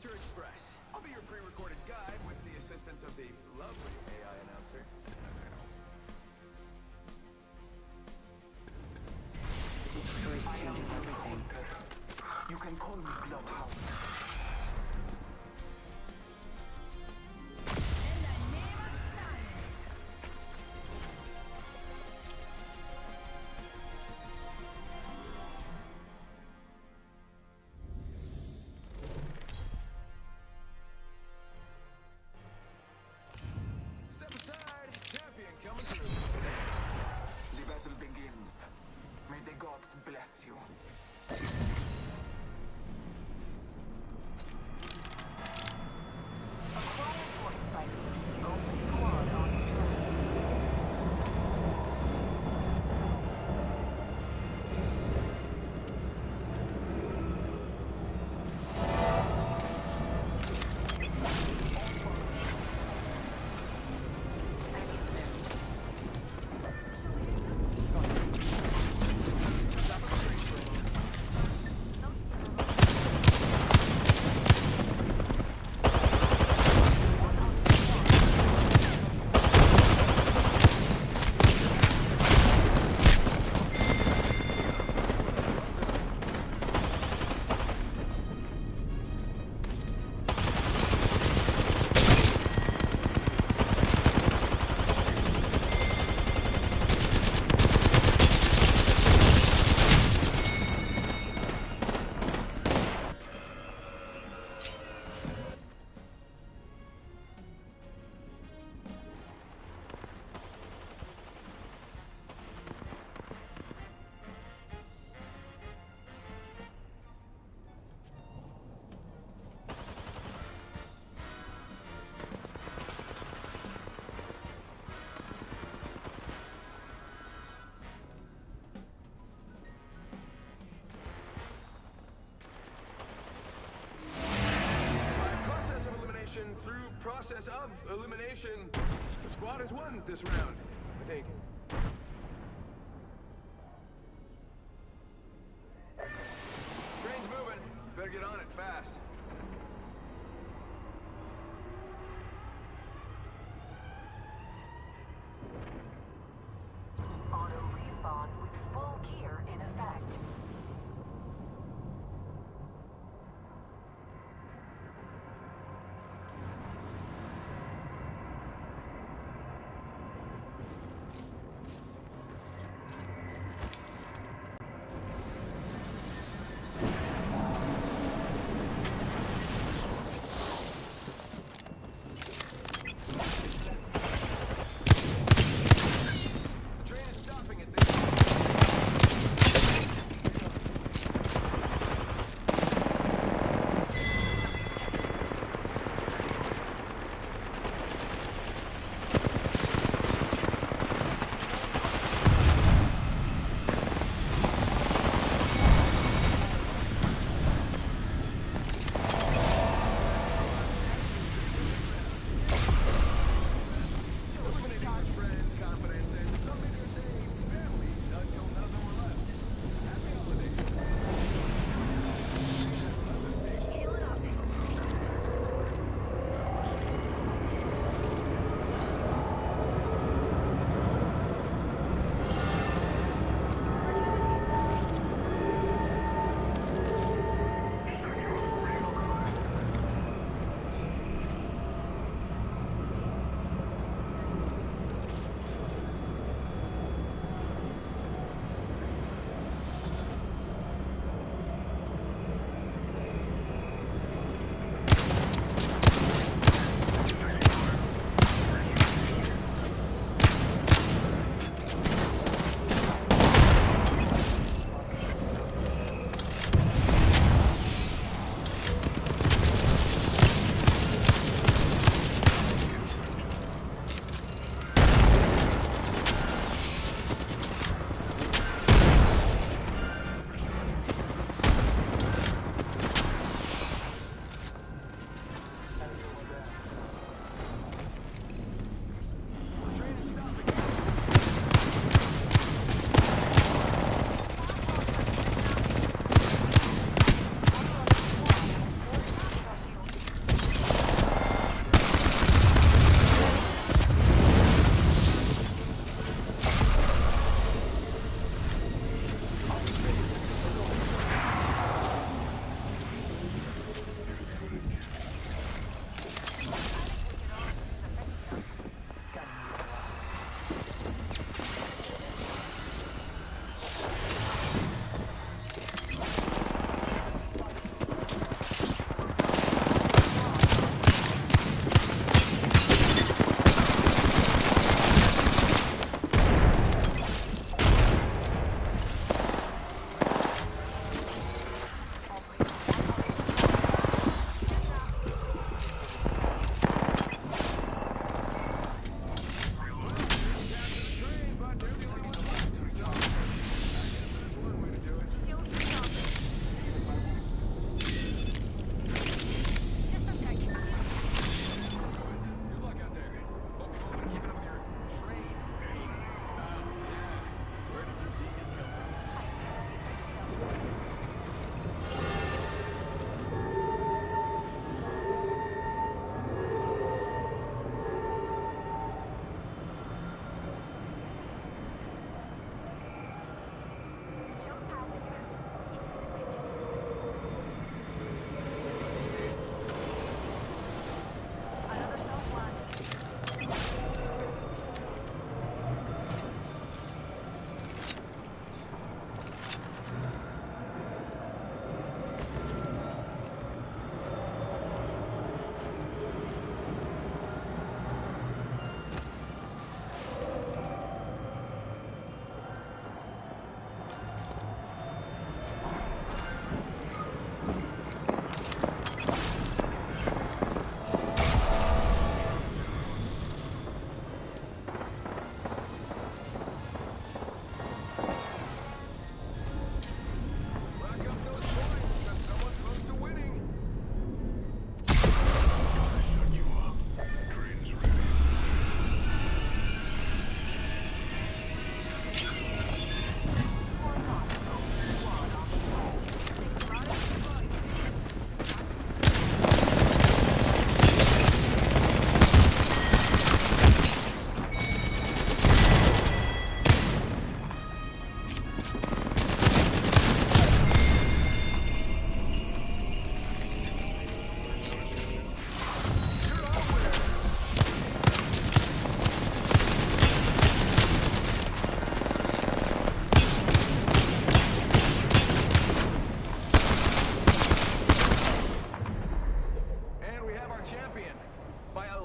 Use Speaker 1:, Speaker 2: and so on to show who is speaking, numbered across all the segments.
Speaker 1: Winter Express. I'll be your pre-recorded guide with the assistance of the lovely AI announcer.
Speaker 2: Each choice changes everything.
Speaker 3: You can call me Bloodhound.
Speaker 4: In the name of science.
Speaker 1: Step aside, champion coming through.
Speaker 3: The battle begins. May the gods bless you.
Speaker 5: Acquired voice strike. Open squad on track.
Speaker 1: Process of elimination through process of elimination. The squad has won this round, I think. Train's moving. Better get on it fast.
Speaker 5: Auto respawn with full gear in effect.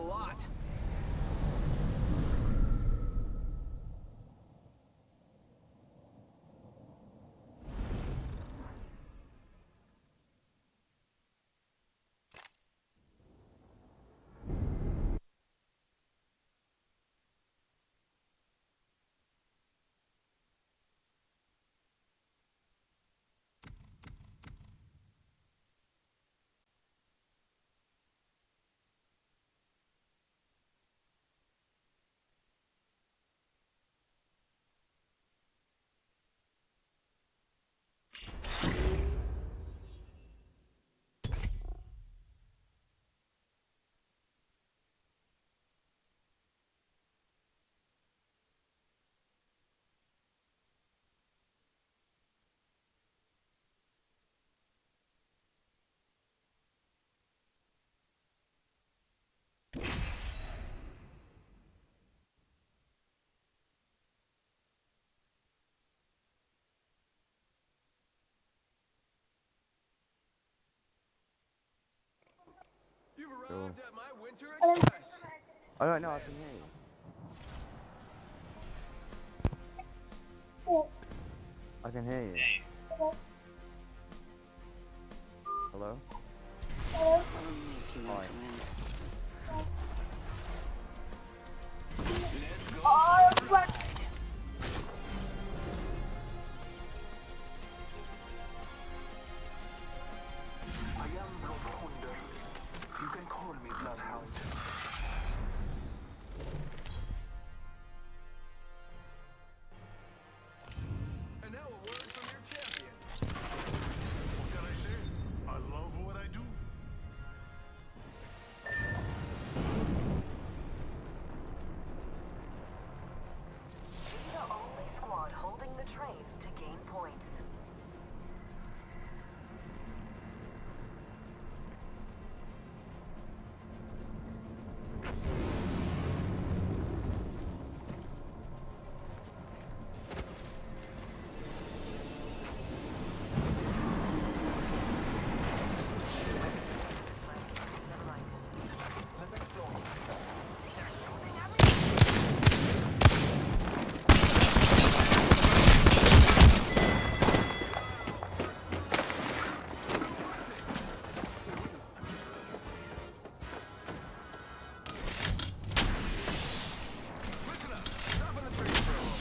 Speaker 1: lot. You've arrived at my Winter Express.
Speaker 6: I don't know, I can hear you. I can hear you. Hello?
Speaker 2: Follow me if you want
Speaker 6: Fine.
Speaker 2: to win.
Speaker 3: I am Bloodhunder. You can call me Bloodhound.
Speaker 1: And now a word from your champion.
Speaker 7: What can I say? I love what I do.
Speaker 5: Be the only squad holding the train to gain points.
Speaker 3: Let's explore.
Speaker 1: Listen up. Stop on the train for a moment.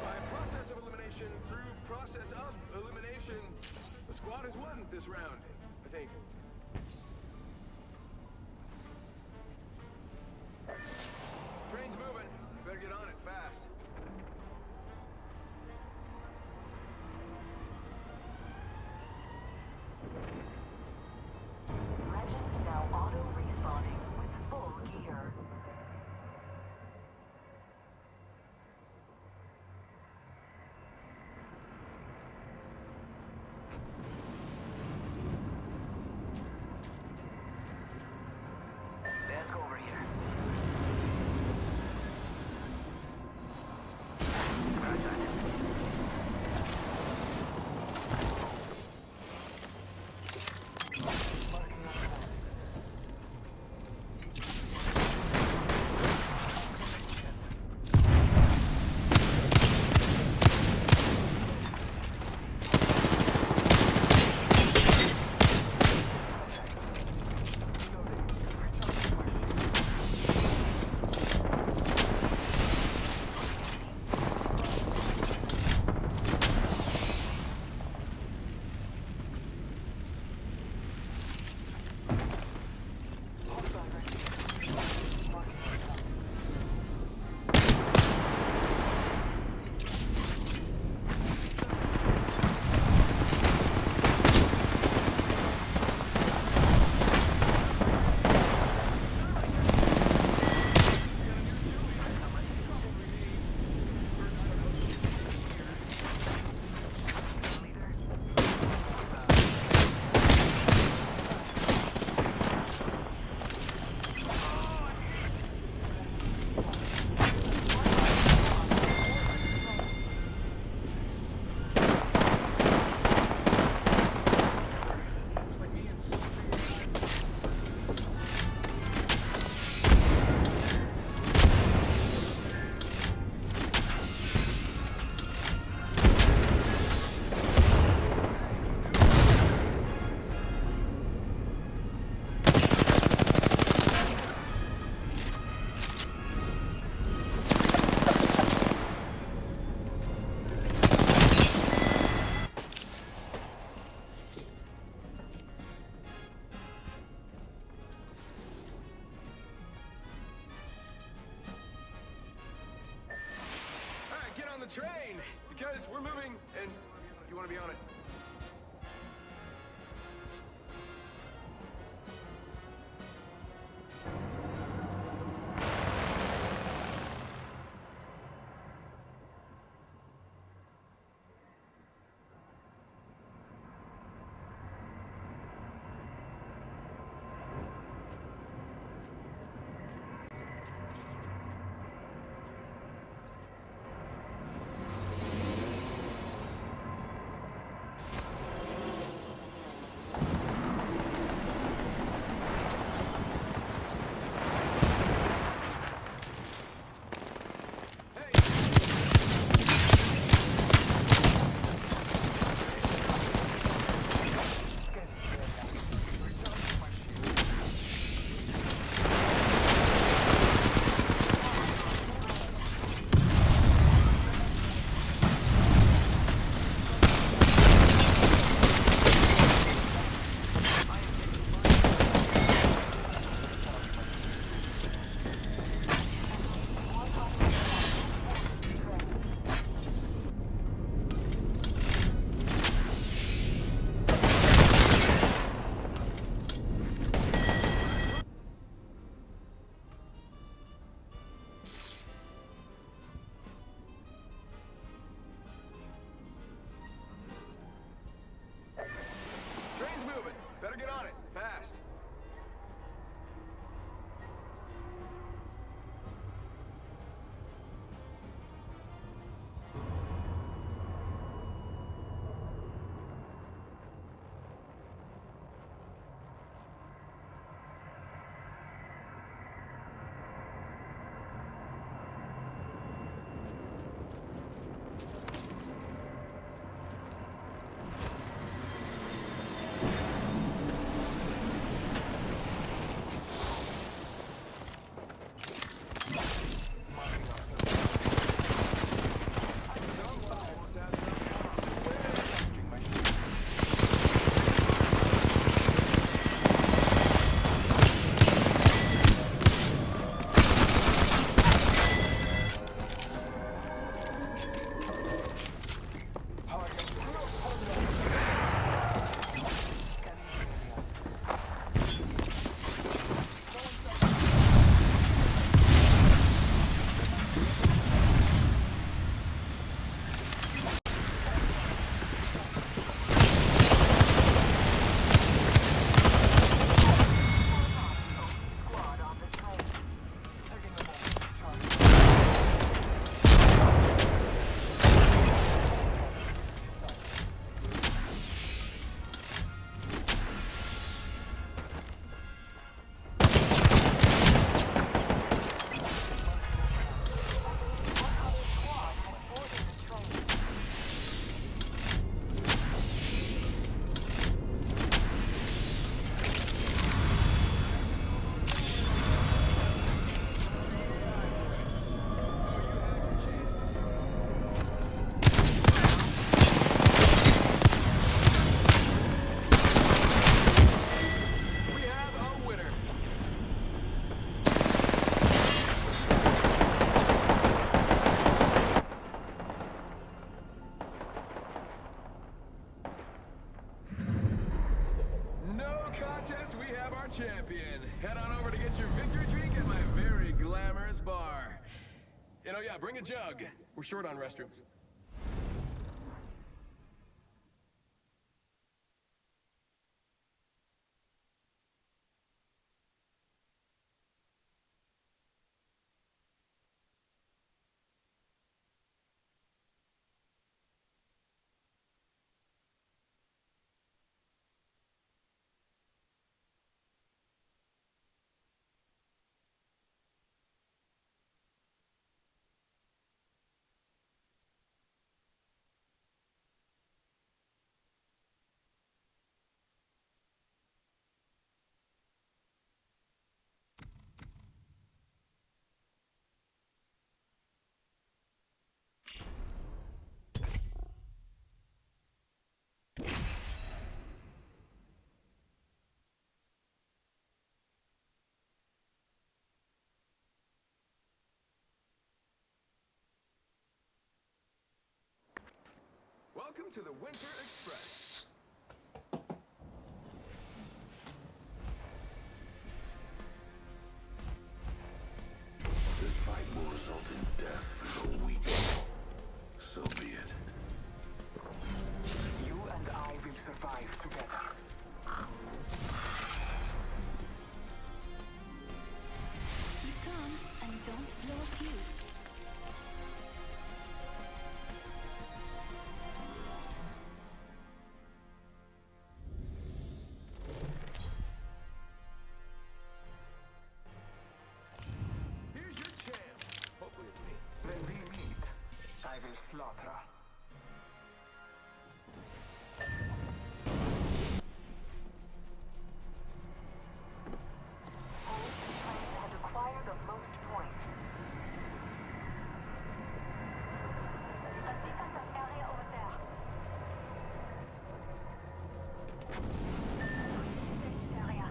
Speaker 1: By process of elimination through process of elimination, the squad has won this round, I think. Train's moving. Better get on it fast.
Speaker 5: Legend now auto-respawning with full gear.
Speaker 1: train because we're moving and you want to be on it. Train's moving. Better get on it, fast.
Speaker 5: Squad on the train. Taking a moment to charge. Squad has boarded the train.
Speaker 1: We have a winner. No contest, we have our champion. Head on over to get your victory drink at my very glamorous bar. You know, yeah, bring a jug. We're short on restrooms. welcome to the Winter Express.
Speaker 7: This fight will result in death for the weak. So be it.
Speaker 3: You and I will survive together.
Speaker 4: Be calm and don't blow a fuse.
Speaker 1: Here's your champ. Hopefully it's me.
Speaker 3: When we meet, I will slaughter.
Speaker 5: Hold the train and acquire the most points. A defensive area over there. Going to defend this area.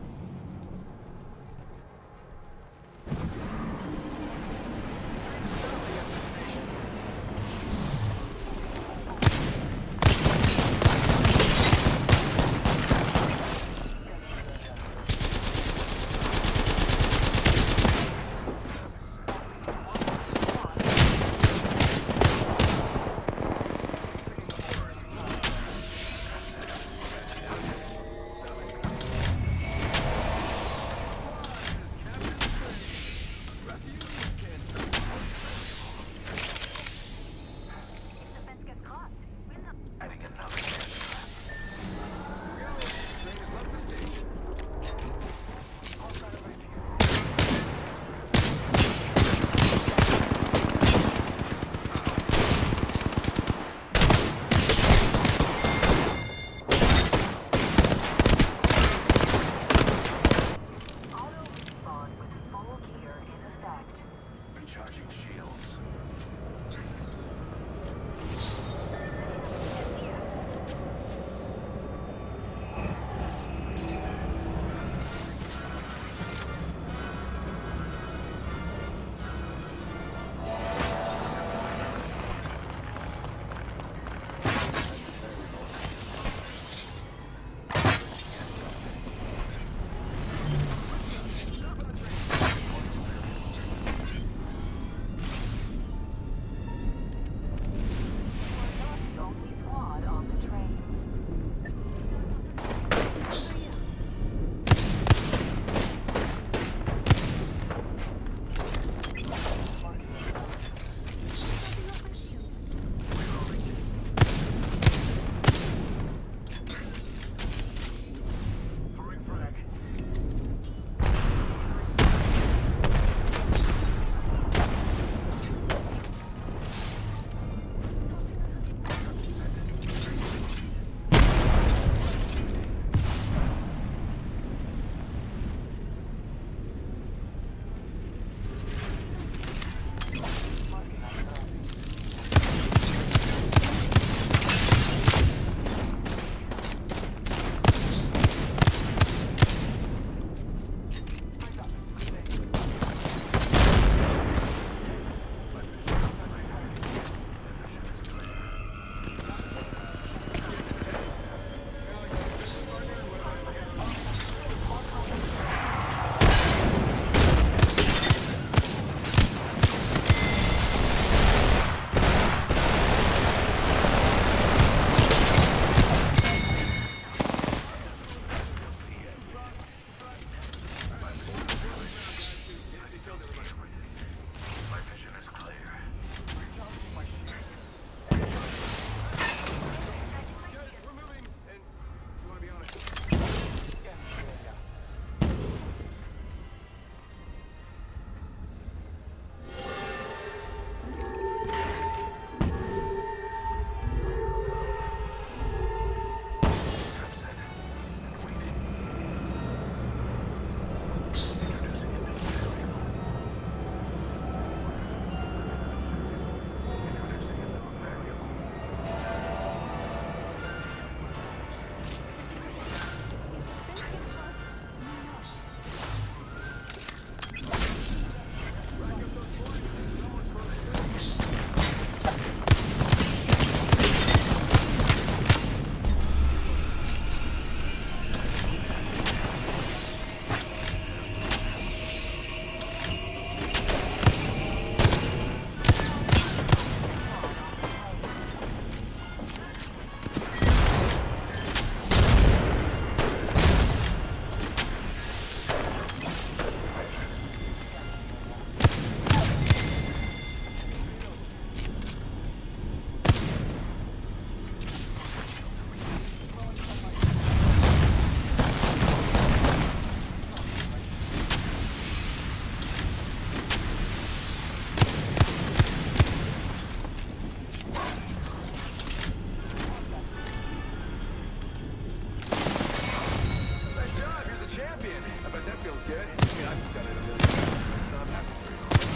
Speaker 1: Get it? I mean, I've just done it a million times. It's not happening very often.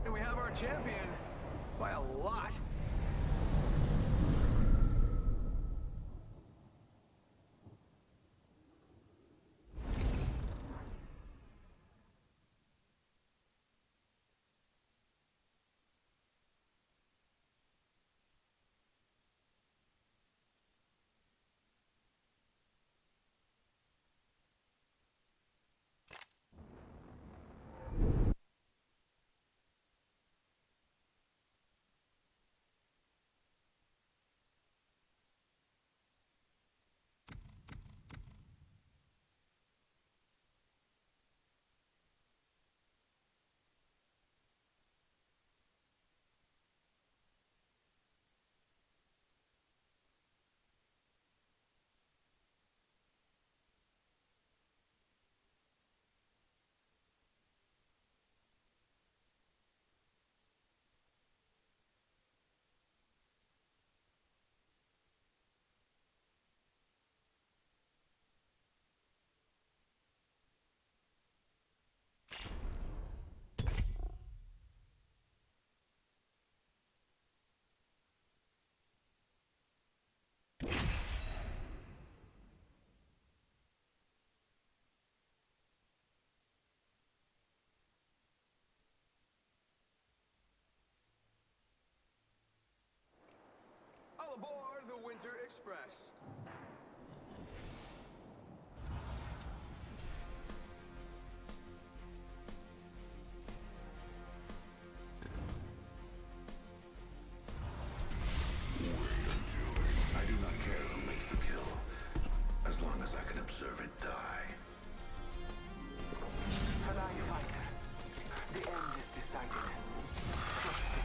Speaker 1: And we have our champion by a lot. All aboard the Winter Express.
Speaker 7: I do not care who makes the kill, as long as I can observe it die.
Speaker 3: Fly fighter. The end is decided. Trust it.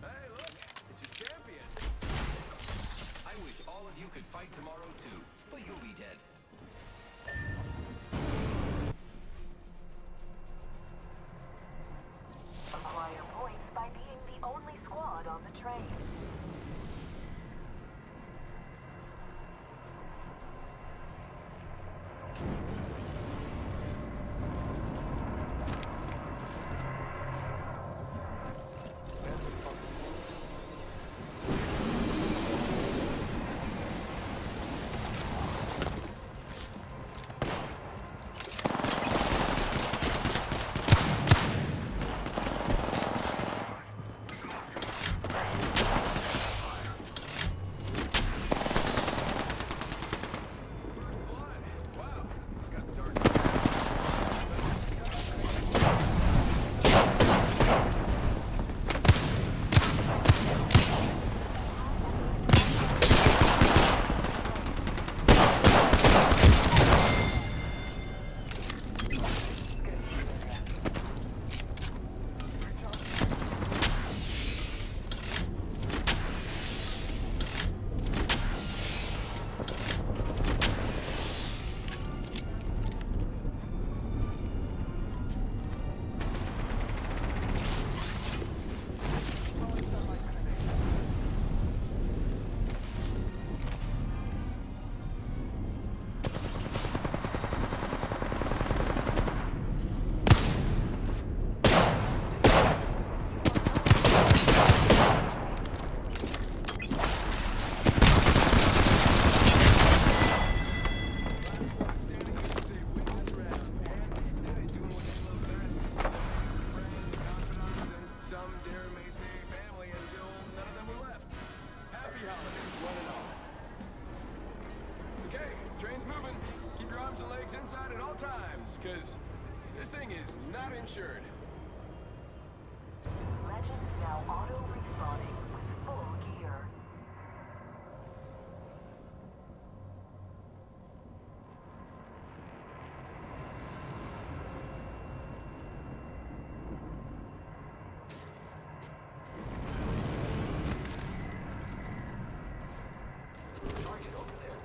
Speaker 1: Hey, look, it's your champion.
Speaker 8: I wish all of you could fight tomorrow too, but you'll be dead.
Speaker 5: Acquire points by being the only squad on the train.
Speaker 1: Blood. Wow, it's got dark. Some dare may say family until none of them were left. Happy holidays, one and all. Okay, train's moving. Keep your arms and legs inside at all times, because this thing is not insured.
Speaker 5: Legend now auto respawning with full gear.
Speaker 8: Target over there.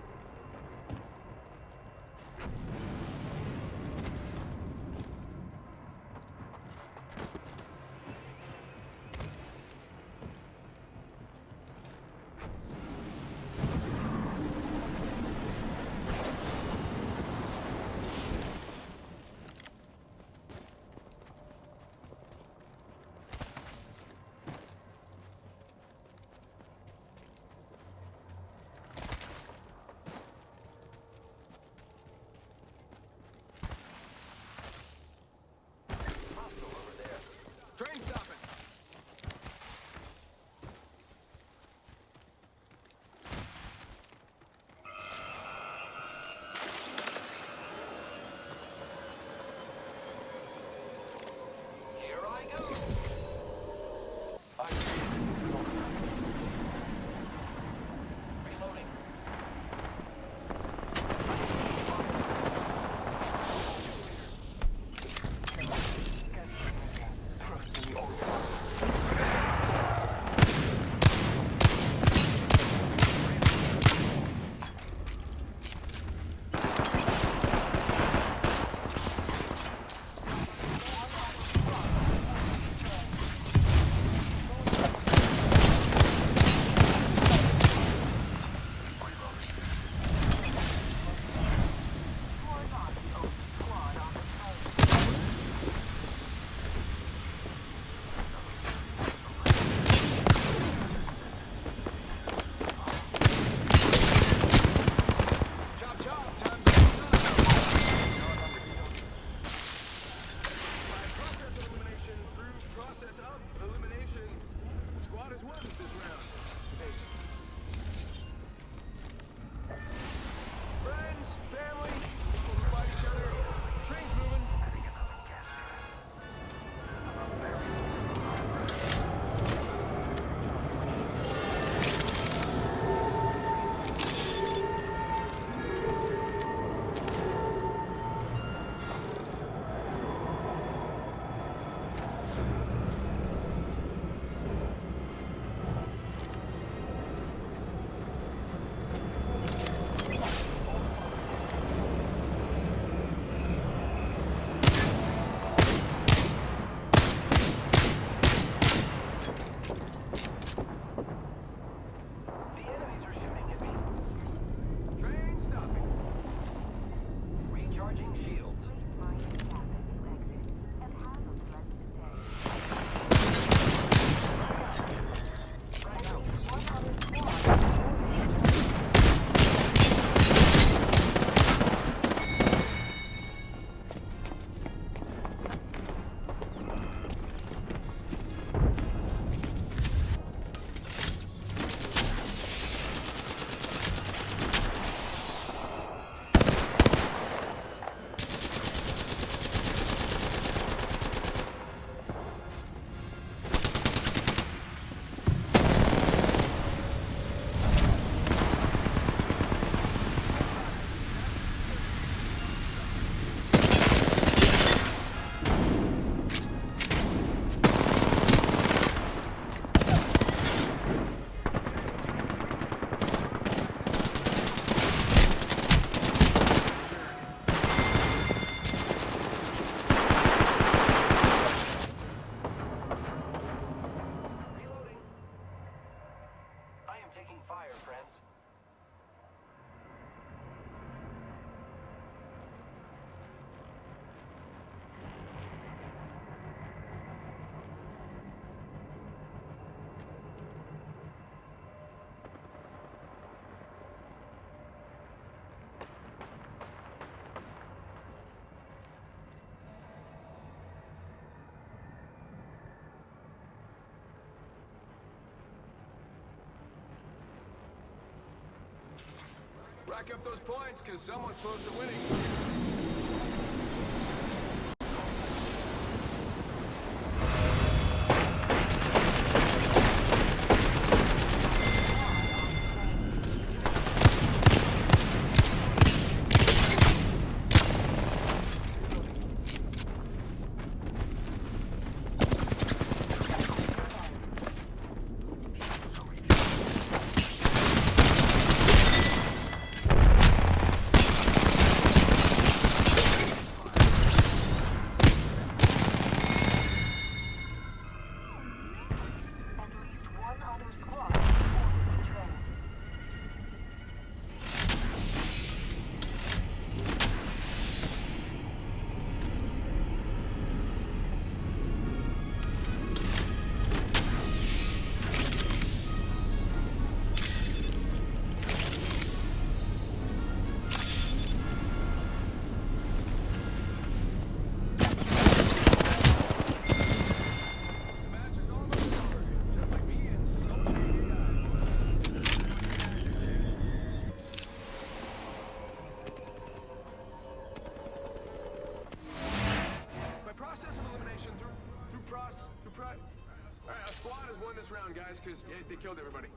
Speaker 1: rack up those points, because someone's close to winning.
Speaker 5: At least one other squad has boarded the train.
Speaker 1: The match is almost over, just like me and so many By process of elimination, Alright, a squad has won this round, guys, because they killed everybody.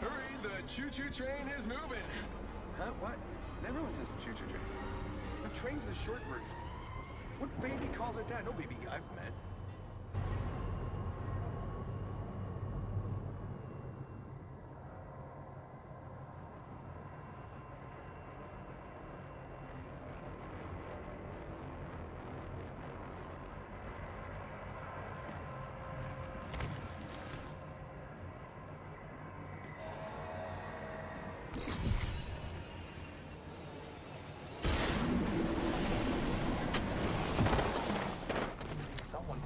Speaker 1: Hurry, the choo-choo train is moving. Huh? What? Everyone says a choo-choo train. The train's the short version. What baby calls it that? No baby I've met.
Speaker 3: Someone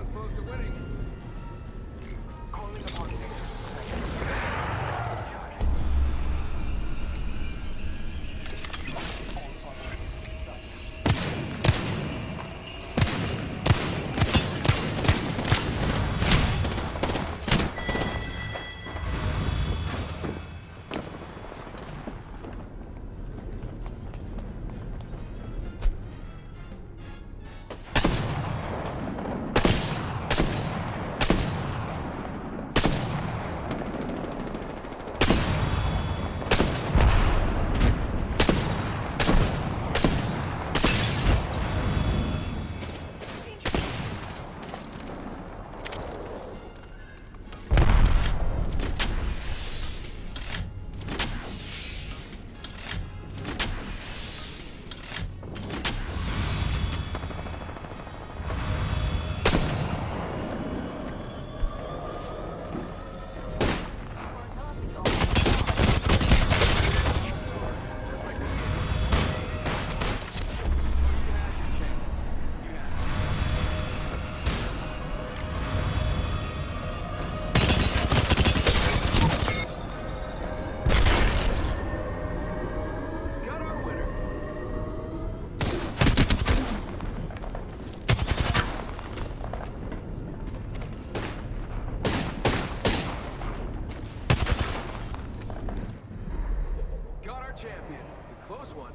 Speaker 1: one's close to winning.
Speaker 3: Calling upon Victor.
Speaker 1: Got our winner. Got our champion. A close one.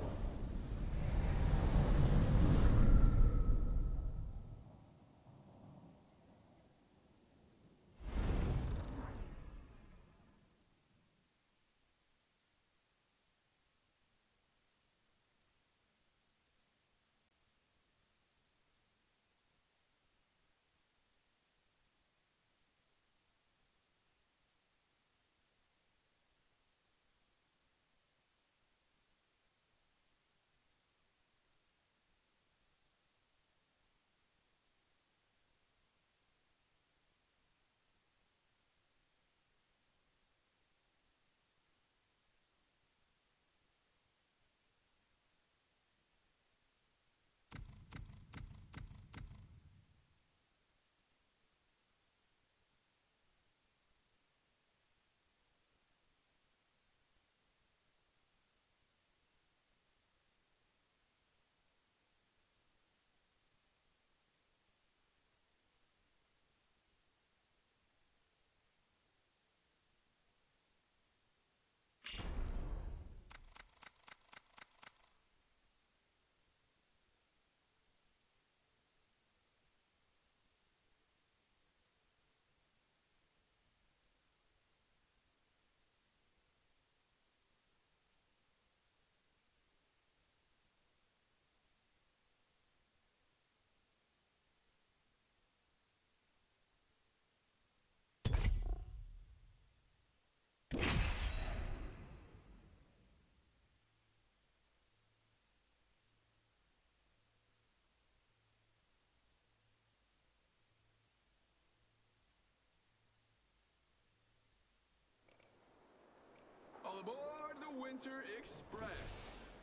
Speaker 1: All aboard the Winter Express.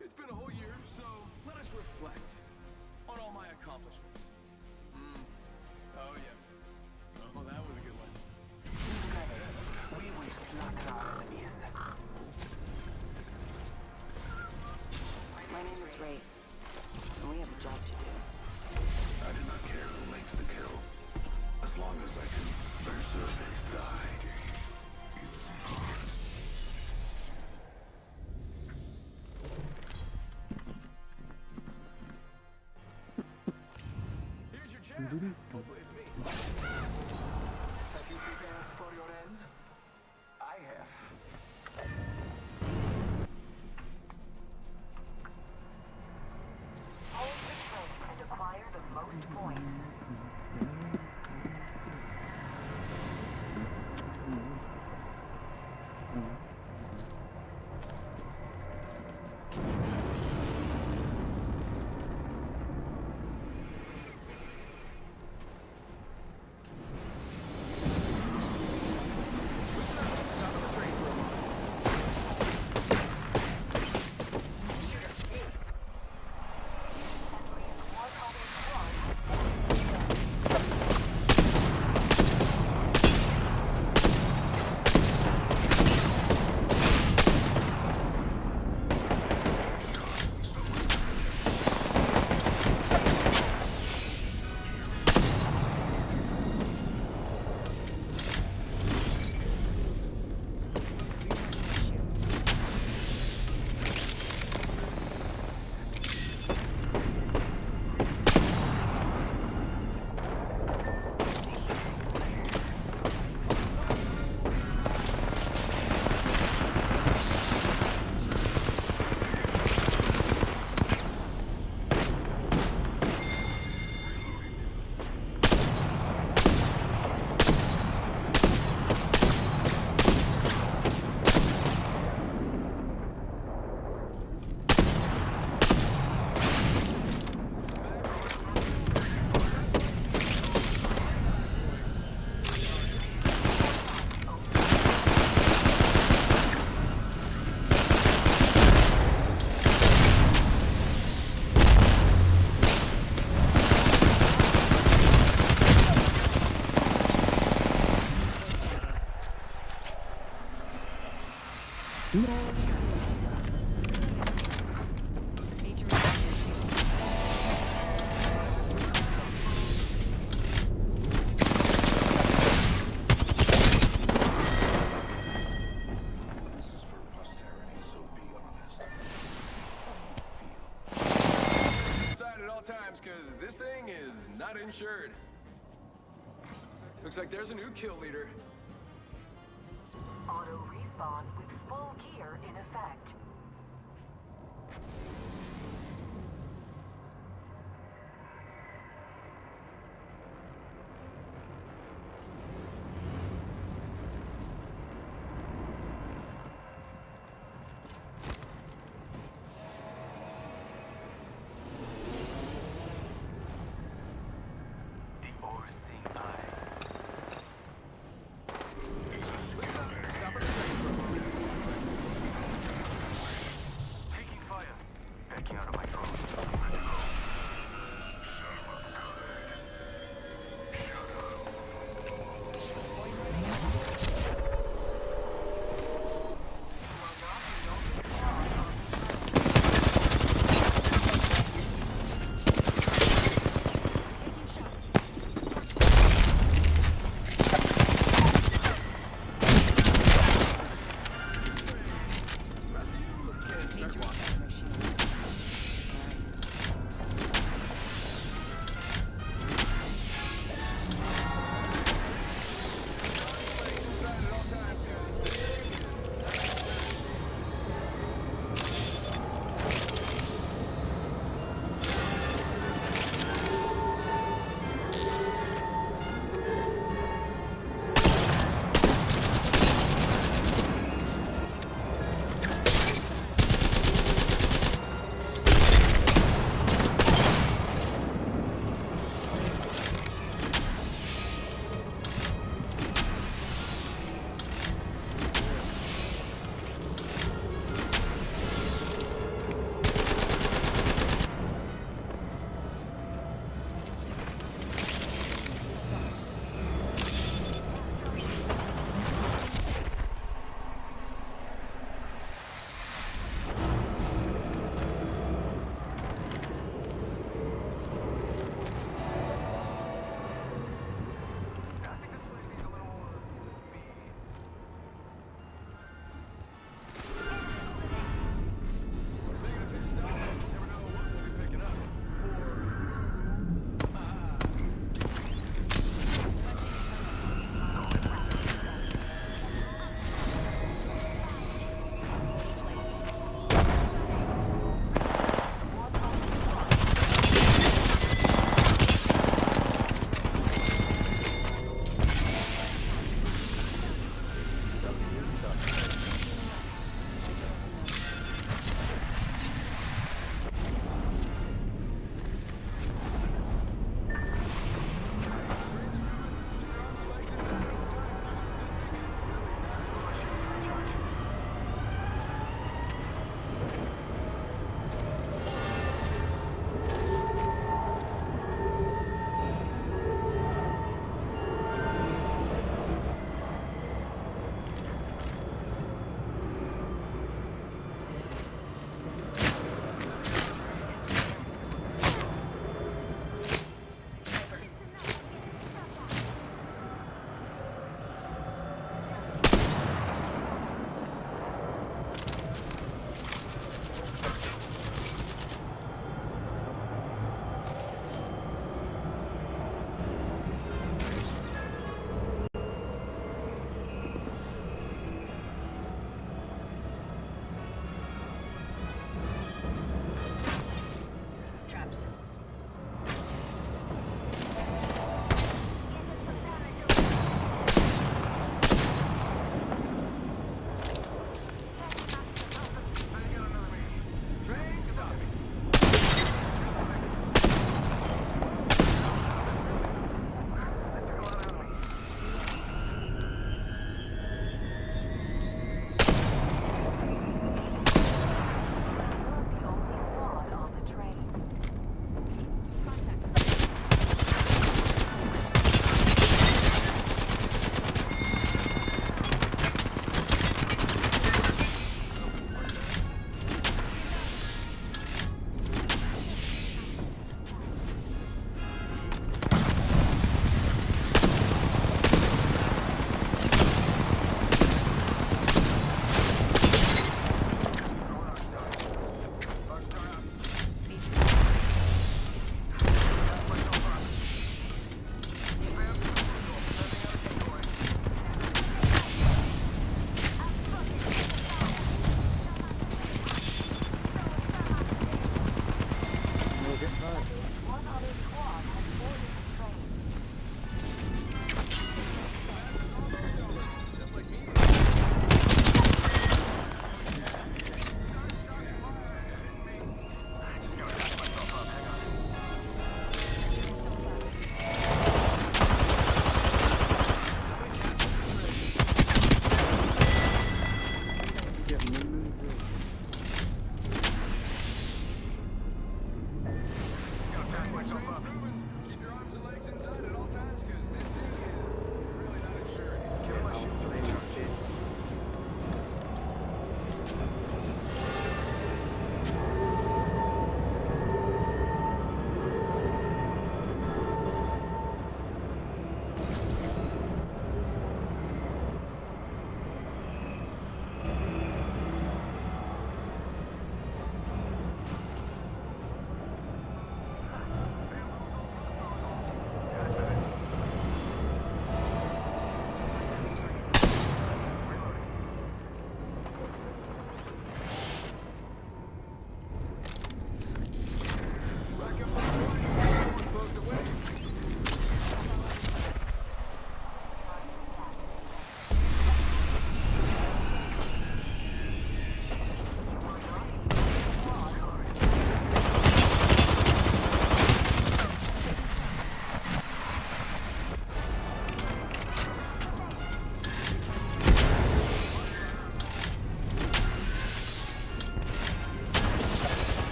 Speaker 1: It's been a whole year, so let us reflect on all my accomplishments. Oh, yes. Oh, that was a good one.
Speaker 3: Together, we will slaughter our enemies.
Speaker 2: My name is Ray, and we have a job to do.
Speaker 7: I do not care who makes the kill, as long as I can preserve it, die. It's not.
Speaker 1: Here's your champ. Hopefully it's me.
Speaker 3: Have you prepared for your end? I have.
Speaker 5: Hold the train and acquire the most points.
Speaker 2: Major reaction.
Speaker 7: This is for posterity, so be honest.
Speaker 1: Inside at all times, because this thing is not insured. Looks like there's a new kill leader.
Speaker 5: Auto respawn with full gear in effect.
Speaker 3: The all-seeing eye.
Speaker 1: Stop it.
Speaker 3: Taking fire. Backing out of my drone.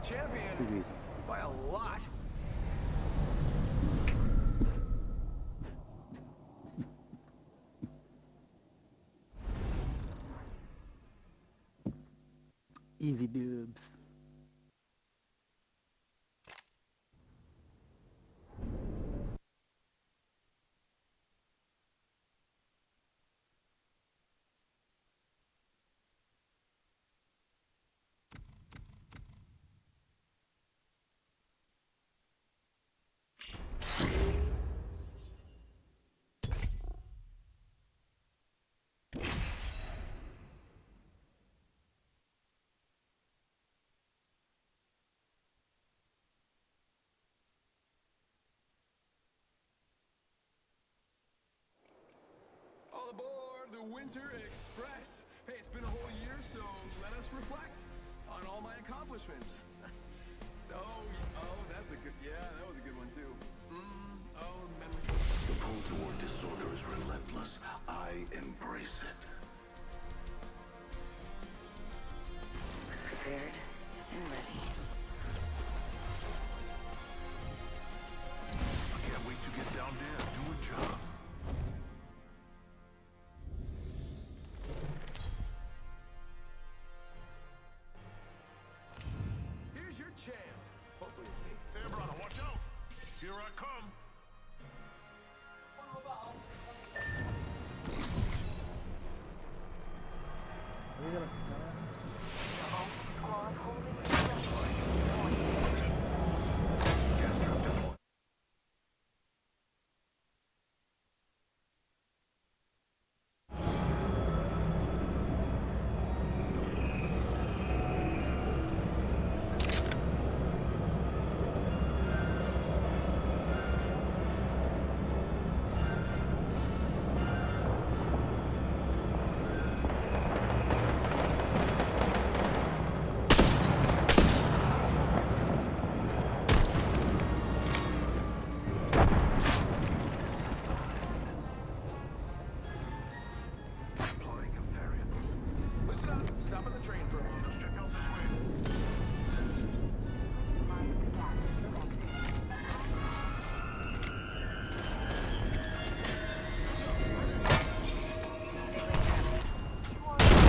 Speaker 1: champion
Speaker 6: Too easy.
Speaker 1: by a lot.
Speaker 9: Easy dubs.
Speaker 1: All aboard the Winter Express. Hey, it's been a whole year, so let us reflect on all my accomplishments. That's a good, yeah, that was a good one too. Memory.
Speaker 7: The pull toward disorder is relentless. I embrace it.
Speaker 2: Prepared and ready.
Speaker 7: I can't wait to get down there and do a job.
Speaker 1: Here's your champ. Hopefully it's me.
Speaker 7: Hey, brother, watch out! Here I come.
Speaker 9: Are you gonna sell?
Speaker 5: The whole squad holding the record.
Speaker 1: Listen up. Stopping the train for a moment.
Speaker 7: Check out this way.
Speaker 5: Minus gas detected. You are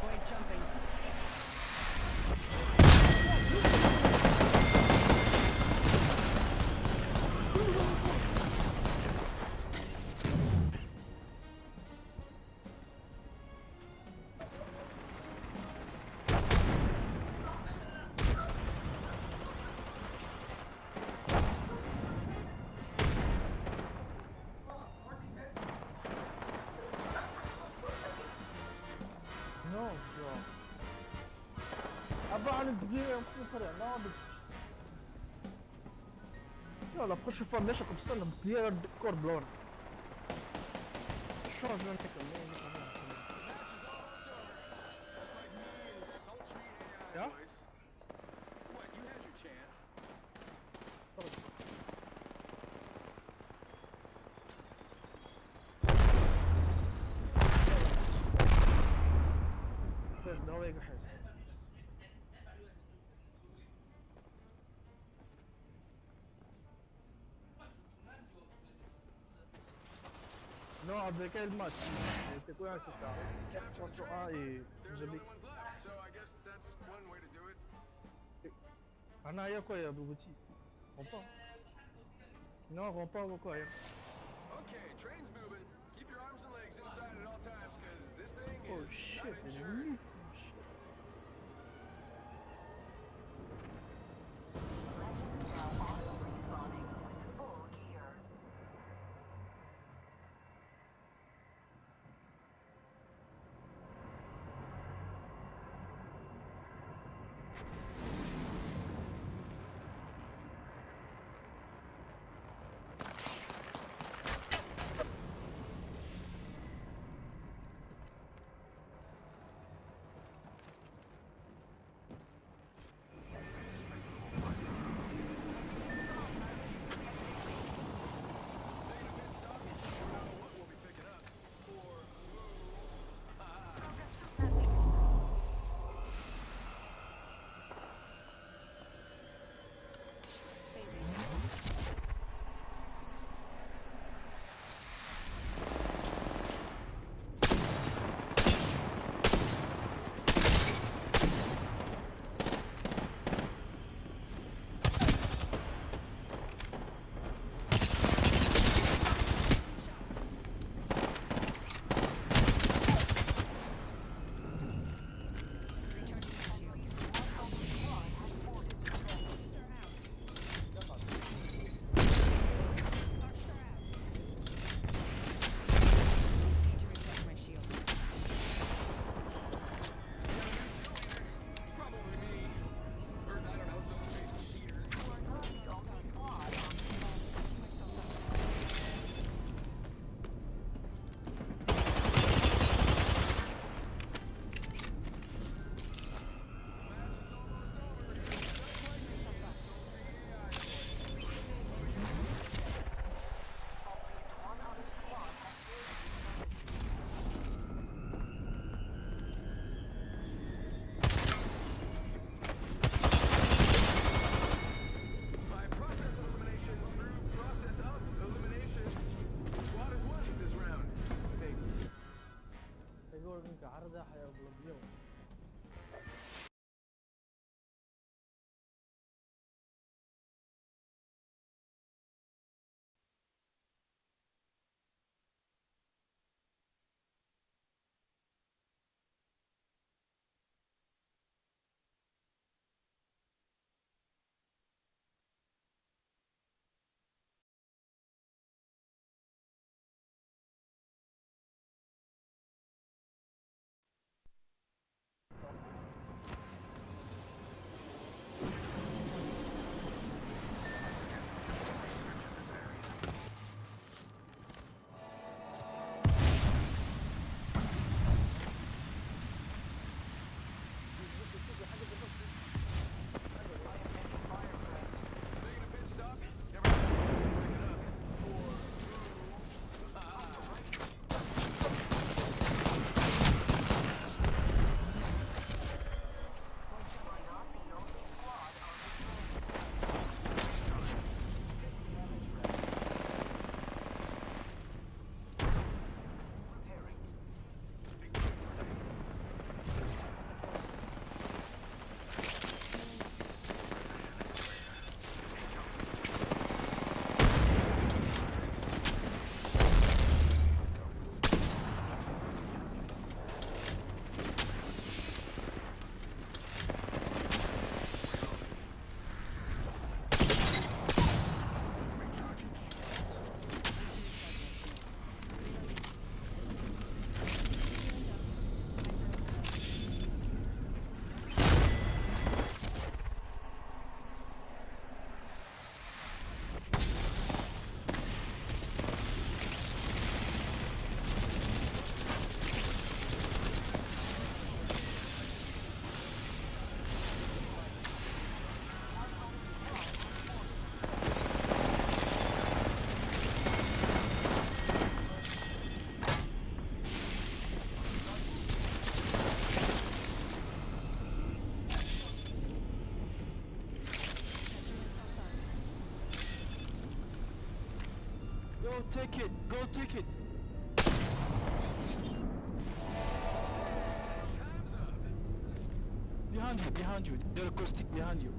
Speaker 2: Point jumping.
Speaker 9: Non, genre. Avoir le billet un peu près non, mais... Non, la prochaine fois, ماشي comme ça, le billet de corps blanc. Change un truc comme
Speaker 1: The match is almost over. Just like me and sultry AI
Speaker 9: Yeah?
Speaker 1: voice. What, you had your chance.
Speaker 9: ده ويجي حاجة. Non, avec quel match? C'était quoi, c'était 4 contre 1 et
Speaker 1: There's
Speaker 9: j'ai
Speaker 1: only
Speaker 9: dit,
Speaker 1: ones left, so I guess that's one way to do it.
Speaker 9: en arrière quoi, il y a Boubouti? Rempart. Non, rempart ou quoi, hein?
Speaker 1: Okay, train's moving. Keep your arms and legs inside at all times, because this thing
Speaker 9: Oh
Speaker 1: is
Speaker 9: shit,
Speaker 1: not
Speaker 9: il est
Speaker 1: insured.
Speaker 9: venu.
Speaker 5: legends now auto respawning with full gear.
Speaker 9: Go take it. Go take it.
Speaker 1: Time's up.
Speaker 9: Behind you. There's a caustic behind you.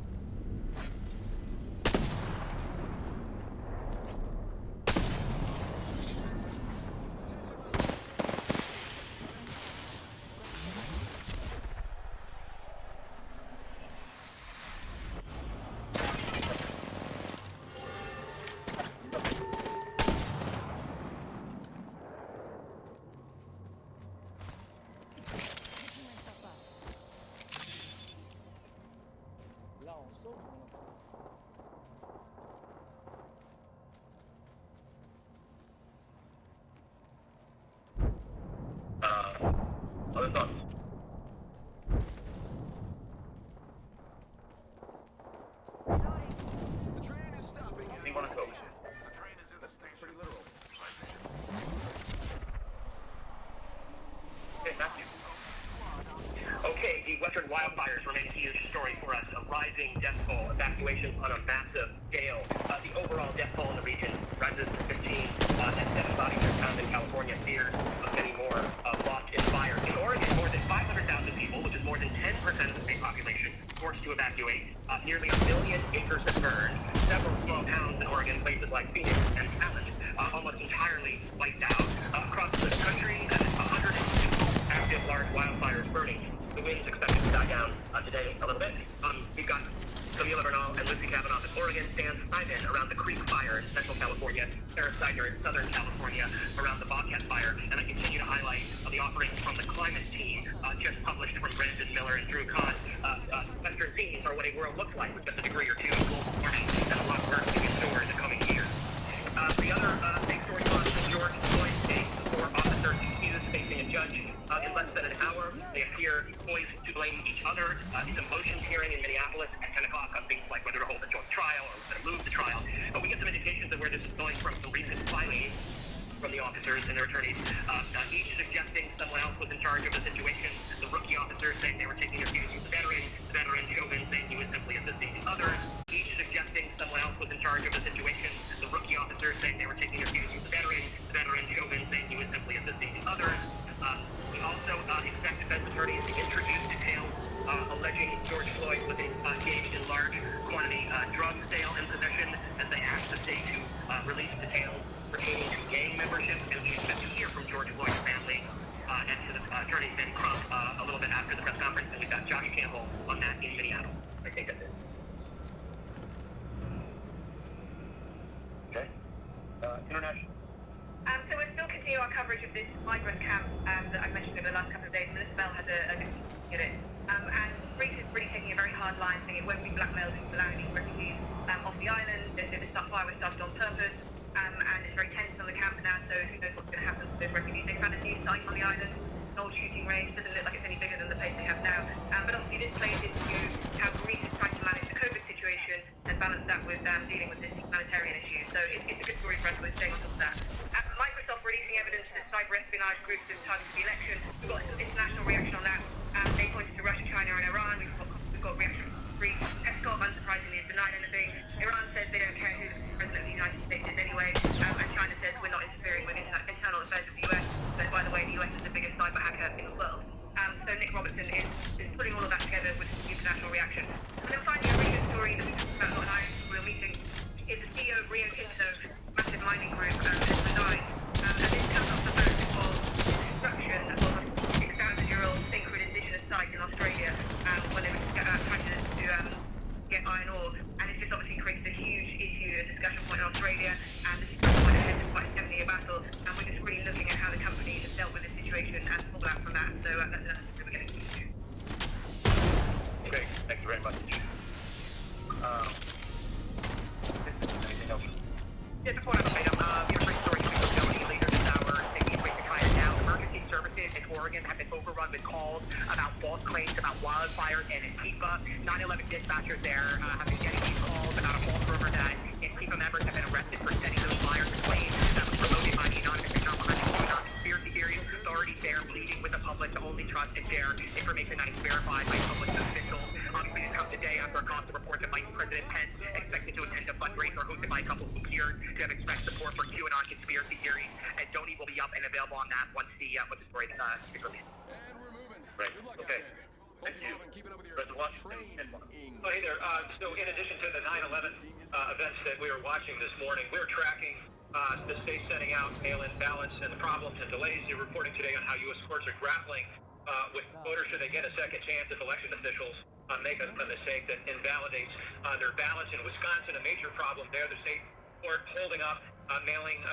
Speaker 9: Là, on saute.
Speaker 10: Other thoughts?
Speaker 1: The train is stopping at
Speaker 10: You wanna
Speaker 1: the
Speaker 10: go?
Speaker 1: station.
Speaker 7: The train is in the station.
Speaker 1: Pretty literal.
Speaker 10: Okay, Matthew. Okay, the Western wildfires remain a huge story for us. A rising death toll, evacuations on a massive scale. The overall death toll in the region rises to 15, and death bodies are found in California. Fears of many more lost in fires. In Oregon, more than 500,000 people, which is more than 10% of the state population, forced to evacuate. Nearly 1 million acres have burned. Several small towns in Oregon, places like Phoenix and Talent, almost entirely wiped out. Across the country, 102 active large wildfires burning. The wind's expected to die down today a little bit. We've got Camila Bernal and Lucy Kavanaugh in Oregon, Dan Simon around the Creek Fire in Central California, Sarah Steiner in Southern California around the Bobcat Fire, and I continue to highlight the offerings from the climate team just published from Brandon Miller and Drew Kahn. Western scenes are what a world looks like with just a degree or two of global warming and a lot of work to be in store in the coming years. The other big story on the George Floyd case, 4 officers accused facing a judge in less than an hour. They appear poised to blame each other. It's a motions hearing in Minneapolis at 10 o'clock on things like whether to hold a joint trial or whether to move the trial. But we get some indications of where this is going from some recent filings from the officers and their attorneys, each suggesting someone else was in charge of the situation. The rookie officers saying they were taking their cues from the veteran Chauvin saying he was simply assisting the others, each suggesting someone else was in charge of the situation. The rookie officers saying they were taking their cues from the veteran Chauvin saying he was simply assisting the others. We also expect defense attorneys to introduce details alleging George Floyd was engaged in large quantity drug sale and possession as they asked the state to release details pertaining to gang membership, and we expect to hear from George Floyd's family and to the attorney Ben Crump a little bit after the press conference, and we've got Josh Campbell on that in Minneapolis. I think that's it. Okay. International.
Speaker 11: So we're still continuing our coverage of this migrant camp that I've mentioned over the last couple of days. Melissa Bell has a good at it. And Greece is really taking a very hard line, saying it won't be blackmailed into allowing these refugees off the island. They say the fire was started on purpose. And it's very tense on the camp now, so who knows what's going to happen to those refugees. They found a new site on the island, an old shooting range, doesn't look like it's any bigger than the place they have now. But obviously this plays into how Greece is trying to manage the COVID situation and balance that with dealing with this humanitarian issue. So it's a good story for us, we're staying on top of that. Microsoft releasing evidence that cyber espionage groups have targeted the election. We've got some international reaction on that. They pointed to Russia, China and Iran. We've got reaction from Greece. ESCOM, unsurprisingly, has denied anything. Iran says they don't care who the President of the United States is anyway. And China says we're not interfering with internal affairs of the US. But by the way, the US is the biggest cyber hacker in the world. So Nick Robertson is putting all of that together with international reaction. And then finally, a really good story that we talked about on our real meeting is the CEO of Rio Tinto, massive mining group, has resigned. And this comes off the back of construction of a 6,000-year-old sacred indigenous site in Australia when they were trying to get iron ore. And it's just obviously created a huge issue, a discussion point in Australia. And this is going ahead to fight a 7-year battle. And we're just really looking at how the company has dealt with this situation and pulled out from that. So that's what we're getting into.
Speaker 10: Okay, thank you very much. Anything else?
Speaker 11: Just before I made up, your first story coming later this hour, taking a break to try it down. Emergency services in Oregon have been overrun with calls about false claims about wildfires and Antifa. 9/11 dispatchers there have been getting these calls about a false rumor that Antifa members have been arrested for setting those fires and claims that was promoted by the anonymous account behind the conspiracy theories. Authorities there pleading with the public to only trust and share information that is verified by public officials. Obviously, this comes today after a constant report that Vice President Pence expected to attend a fundraiser hosted by
Speaker 10: by a couple of folks here to have expressed support for QAnon conspiracy theories, and Donnie will be up and available on that once the story is released.
Speaker 1: And we're moving.
Speaker 10: Right.
Speaker 1: Good luck
Speaker 10: Okay.
Speaker 1: out there. Hope you have been keeping up with your training.
Speaker 10: Oh, hey there. So in addition to the 9/11 events that we were watching this morning, we're tracking the state sending out mail-in ballots and the problems and delays. You're reporting today on how U.S. courts are grappling with voters should they get a second chance if election officials make a mistake that invalidates their ballots. In Wisconsin, a major problem there. The state court holding up mailing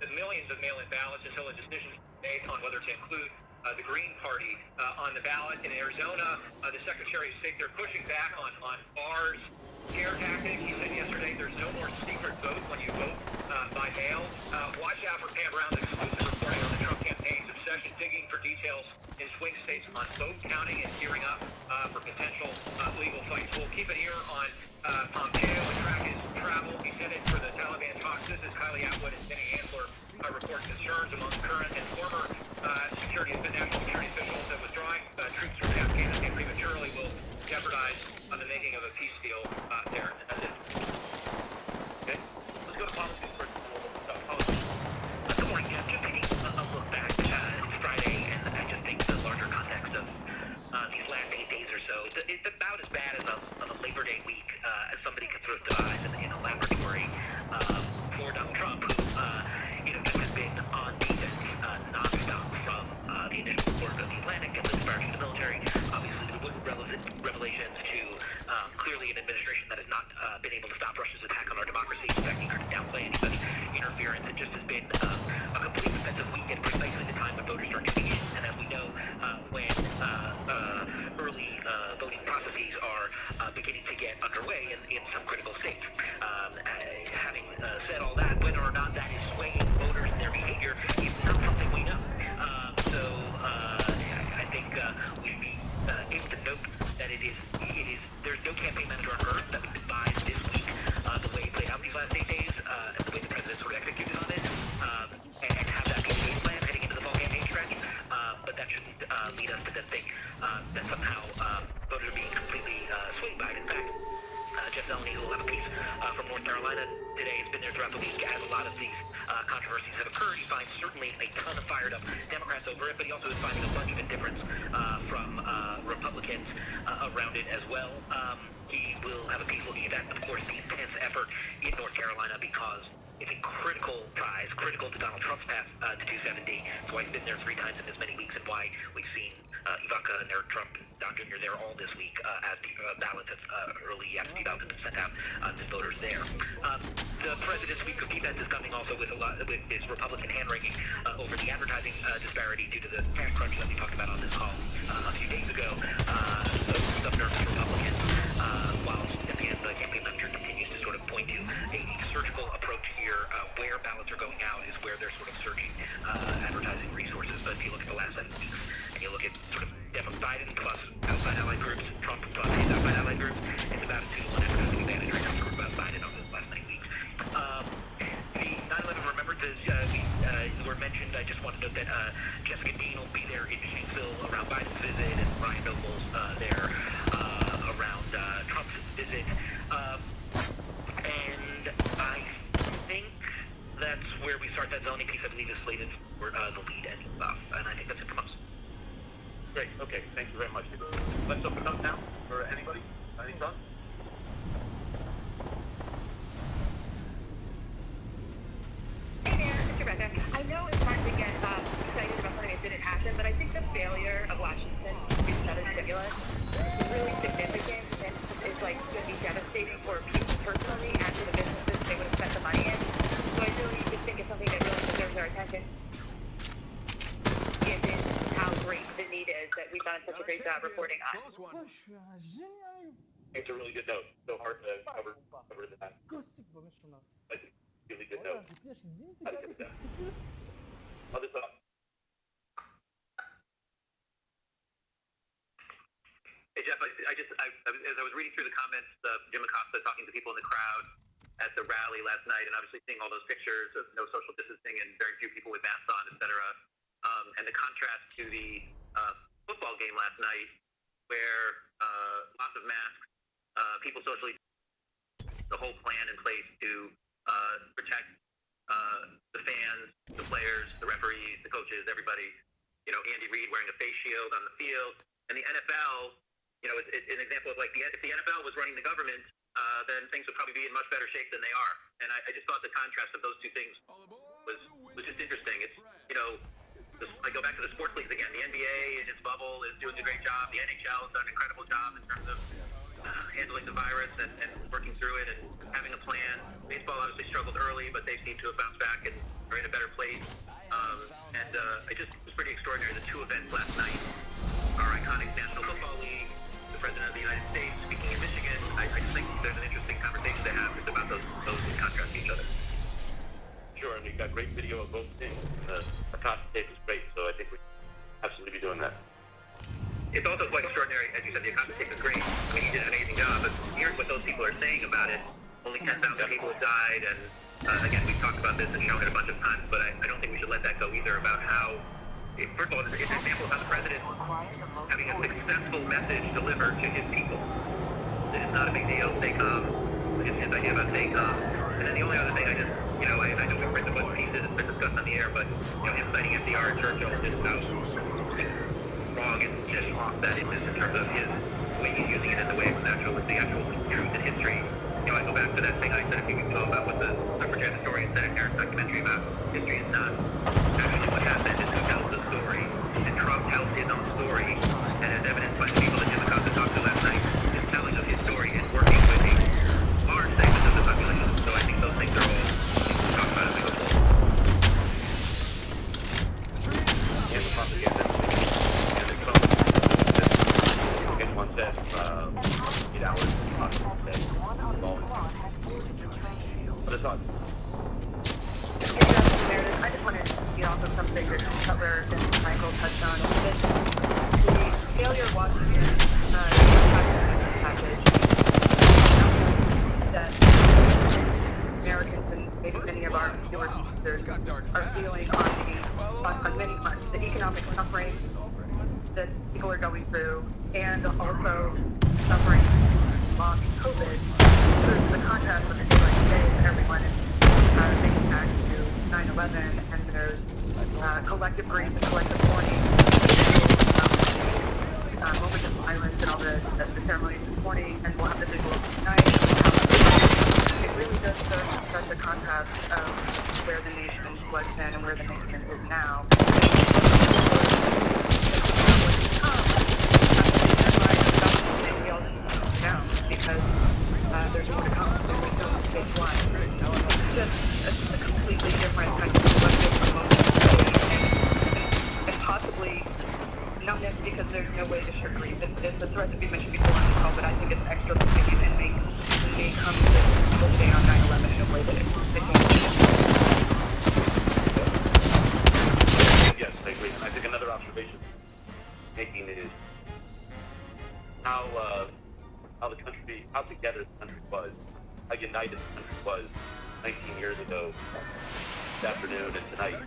Speaker 10: the millions of mail-in ballots until a decision is made on whether to include the Green Party on the ballot. In Arizona, the Secretary of State, they're pushing back on Barr's scare tactic. He said yesterday there's no more secret vote when you vote by mail. Watch out for Pam Brown's exclusive reporting on the Trump campaign's obsession, digging for details in swing states on vote counting and gearing up for potential legal fights. We'll keep an ear on Pompeo and track his travel. He's headed for the Taliban talks. This is Kylie Atwood and Denny Ansler report concerns among current and former national security officials that withdrawing troops from Afghanistan prematurely will jeopardize the making of a peace deal there. And that's it. Okay, let's go to politics first. Good morning. Just taking a look back. It's Friday, and I just think the larger context of these last 8 days or so, it's about as bad as a Labor Day week as somebody could sort of devise in a laboratory for Donald Trump, who just has been on defense nonstop from the initial report of the Atlantic and the disparaging the military. Obviously, the Woodward revelations to clearly an administration that has not been able to stop Russia's attack on our democracy, expecting her to downplay any such interference. It just has been a complete defensive week at precisely the time when voters start coming in. And as we know, when early voting processes are beginning to get underway in some critical states. Having said all that, whether or not that is swaying voters and their behavior is not something we know. I think we should be able to note that there's no campaign manager on earth that would advise this week the way it played out these last 8 days, and the way the president sort of executed on it, and have that be a game plan heading into the fall campaign stretch. But that shouldn't lead us to then think that somehow voters are being completely swayed by it. In fact, Jeff Zeleny, who will have a piece from North Carolina today, has been there throughout the week as a lot of these controversies have occurred. He finds certainly a ton of fired up Democrats over it, but he also is finding a bunch of indifference from Republicans around it as well. He will have a piece looking at that, of course, the intense effort in North Carolina, because it's a critical prize, critical to Donald Trump's path to 270. So he's been there 3 times in as many weeks, and why we've seen Ivanka and Eric Trump, Don Jr. there all this week as the ballots of early absentee ballots have been sent out to voters there. The president's week of defense is coming also with his Republican hand-wringing over the advertising disparity due to the cash crunch that we talked about on this call a few days ago. So some nervous Republicans, while the campaign manager continues to sort of point to a surgical approach here, where ballots are going out is where they're sort of surging advertising resources. But if you look at the last 7 weeks, and you look at sort of Biden plus outside allied groups, Trump plus his outside allied groups, it's about a 2-1 advertising advantage right now for Biden over the last 9 weeks. The 9/11 remembrances were mentioned. I just want to note that Jessica Dean will be there in Shanksville around Biden's visit, and Ryan Noble's there around Trump's visit. And I think that's where we start. That Zeleny piece, I believe, is slated for the lead and stuff, and I think that's it from us.
Speaker 12: Great. Okay. Thank you very much. Let's open up now for anybody. Any thoughts?
Speaker 11: Hey there, it's Rebecca. I know it's hard to get excited about something that didn't happen, but I think the failure of Washington to do another stimulus is really significant, and it's like going to be devastating for people personally and for the businesses they would have spent the money in. So I really just think it's something that really deserves our attention, given how great the need is that we've done such a great job reporting on.
Speaker 12: It's a really good note. So hard to cover that. Really good note. Other thoughts?
Speaker 10: Hey Jeff, as I was reading through the comments, Jim Acosta talking to people in the crowd at the rally last night, and obviously seeing all those pictures of no social distancing and very few people with masks on, etc. And the contrast to the football game last night, where lots of masks, people socially, the whole plan in place to is everybody, Andy Reid wearing a face shield on the field. And the NFL, is an example of like if the NFL was running the government, then things would probably be in much better shape than they are. And I just thought the contrast of those two things was just interesting. It's, I go back to the sports leagues again. The NBA in its bubble is doing a great job. The NHL has done an incredible job in terms of handling the virus and working through it and having a plan. Baseball obviously struggled early, but they seem to have bounced back and are in a better place. It was pretty extraordinary. The two events last night, our iconic National Football League, the President of the United States speaking in Michigan. I just think there's an interesting conversation to have just about those in contrast to each other.
Speaker 12: Sure, and we've got great video of both things. The content tape is great, so I think we should absolutely be doing that.
Speaker 10: It's also quite extraordinary, as you said, the content tape is great. I mean, you did an amazing job, but here's what those people are saying about it. Only 10,000 people have died, and again, we've talked about this and shown it a bunch of times, but I don't think we should let that go either about how, first of all, it's an example of how the president having a successful message delivered to his people. It's not a big deal, stay calm, his idea about staying calm. And then the only other thing I know we've written a bunch of pieces, it's been discussed on the air, but, him citing FDR and Churchill, just how wrong and just off that is in terms of his way he's using it and the way it's the actual truth in history. I go back to that thing I said a few weeks ago about what the suffragette historian said in Eric's documentary about history is not actually what happened, it's who tells the story. And Trump tells his own story, and as evidenced by the people that Jim Acosta talked to last night, his telling of his story is working with a large segment of the population. So I think those things are all things to talk about as we go forward.
Speaker 12: And the propaganda, and the phone, as one said, 8 hours, possibly. What are thoughts?
Speaker 11: I just wanted to get off of something that Cutler and Michael touched on. The failure of Washington package that Americans and maybe many of our viewers are feeling on many fronts. The economic suffering that people are going through, and also suffering from COVID. There's the contrast with a day like today that everyone is thinking back to 9/11, and there's collective grief and collective mourning, moments of silence and all the ceremonies this morning, and we'll have the visuals tonight. It really does serve such a contrast of where the nation was then and where the nation is now. Because there's more to come. There's still stage one. It's just a completely different kind of collective emotion. And possibly numbness because there's no way to share grief. It's a threat that we mentioned before on the call, but I think it's extra poignant and may come to people today on 9/11 in a way that it can't.
Speaker 12: Yes, I agree. And I think another observation making is how together the country was, how united the country was 19 years ago, this afternoon and tonight,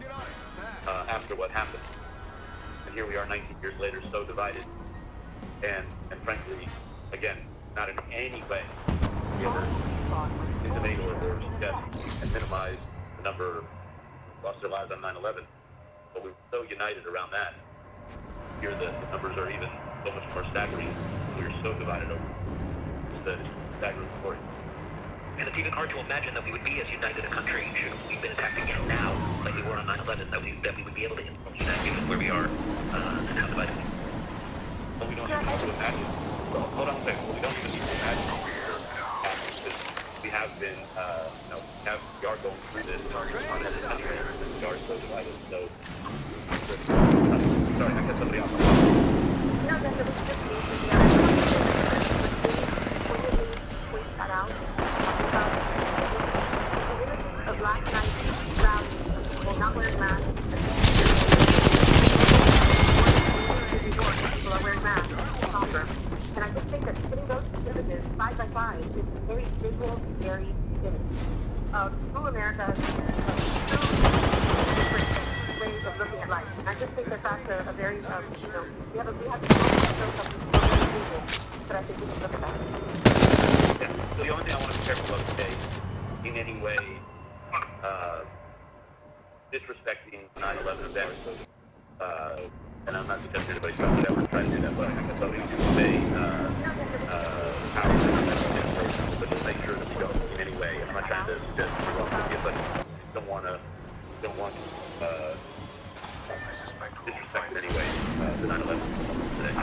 Speaker 12: after what happened. And here we are 19 years later, so divided, and frankly, again, not in any way able to intimate or suggest and minimize the number who lost their lives on 9/11. But we were so united around that. Here the numbers are even so much more staggering. We are so divided over the staggering story.
Speaker 10: And it's even hard to imagine that we would be as united a country should we've been attacked again now, like we were on 9/11, that we would be able to influence that given where we are and how divided we are.
Speaker 12: Well, we don't even need to imagine. Well, hold on a second. We don't even need to imagine because we have been, we are going through this on as a country, and we are so divided. So, sorry, I got somebody else.
Speaker 11: No, that was just me. That out of last night's rally, people not wearing masks. People are wearing masks. And I just think that putting those two images side by side is a very visual, very image of true America, of true different ways of looking at life. And I just think that that's a very, we have to show something visual, but I think we can look at that.
Speaker 12: Yeah. So the only thing I want to be careful of today, in any way, disrespecting 9/11 events, and I'm not suggesting anybody's trying to ever try to do that, but I think that's something you can say, power, but just make sure that you don't in any way. I'm not trying to suggest you, but don't want disrespect in any way the 9/11 today.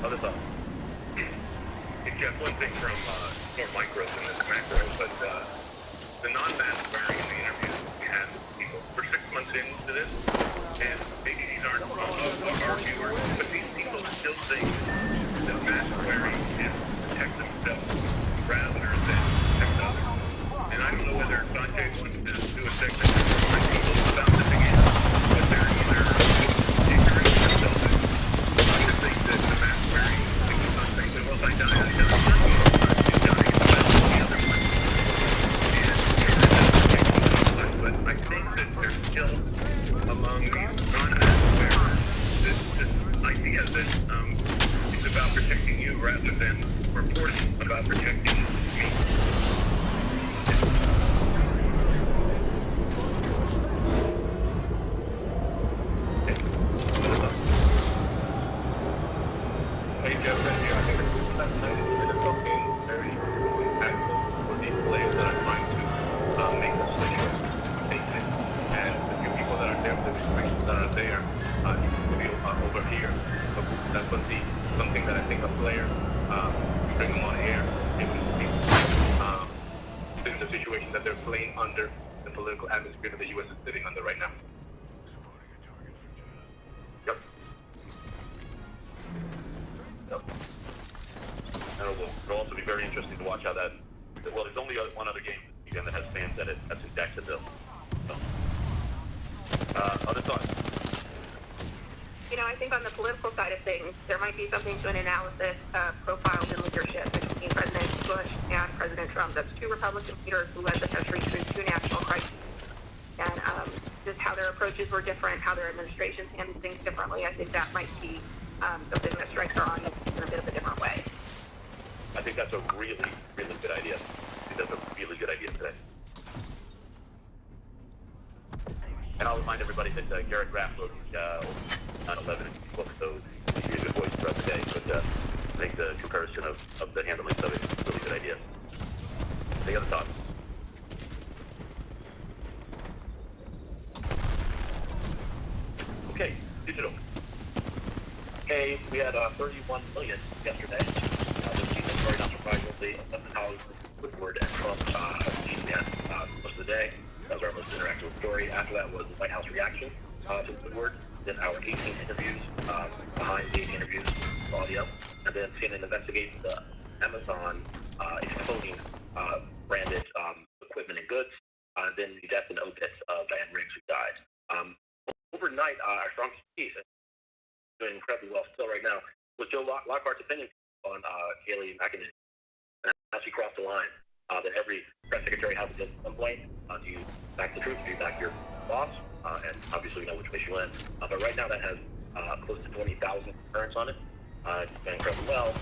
Speaker 12: Other thoughts?
Speaker 10: Jeff, one thing from more micros and this macro, but the non-mask wearing in the interview we had with people. We're 6 months into this, and maybe these aren't all of our viewers, but these people still think that mask wearing is to protect themselves rather than protect others. And I don't know whether Dante wants to do a segment or people about this again, but they're either ignorant or selfish. I think that the mask wearing is something that, well, if I die, I die. But I think that there's still among non-mask wearers this idea that it's about protecting you rather than reporting about protecting me. Hey, Jeff, I think that's very impactful for these players that are trying to make the switch, and the few people that are there, the restrictions that are there, you feel over here. So that would be something that I think a player, bring them on air, it would be in the situation that they're playing under the political atmosphere that the U.S. is sitting under right now. Yep. And it'll also be very interesting to watch how that. Well, there's only one other game this weekend that has fans at it. That's in Jacksonville. So, other thoughts?
Speaker 11: You know, I think on the political side of things, there might be something to an analysis of profiles in leadership between President Bush and President Trump. That's two Republican leaders who led the country through two national crises. And just how their approaches were different, how their administrations handled things differently, I think that might be something that strikes our audience in a bit of a different way.
Speaker 12: I think that's a really, really good idea. I think that's a really good idea today. And I'll remind everybody that Garrett Graff wrote 9/11 book, so he's a good voice throughout the day. But I think the comparison of the handling of it is a really good idea. Any other thoughts? Okay, digital. Okay, we had 31 million yesterday. This season, very not surprisingly, Hollywood, Woodward, and Trump we had most of the day. That was our most interactive story. After that was the White House reaction to Woodward. Then our 18 interviews, behind the interviews, audio. And then CNN investigates the Amazon exploding branded equipment and goods. Then the death and obits of Diane Riggs, who died. Overnight, our strongest piece, doing incredibly well still right now, was Joe Lockhart's opinion on Kayleigh McEnany. And as she crossed the line, that every press secretary has at some point, do you back the truth, do you back your boss? And obviously we know which way she went. But right now that has close to 20,000 concurrents on it. It's been incredibly well.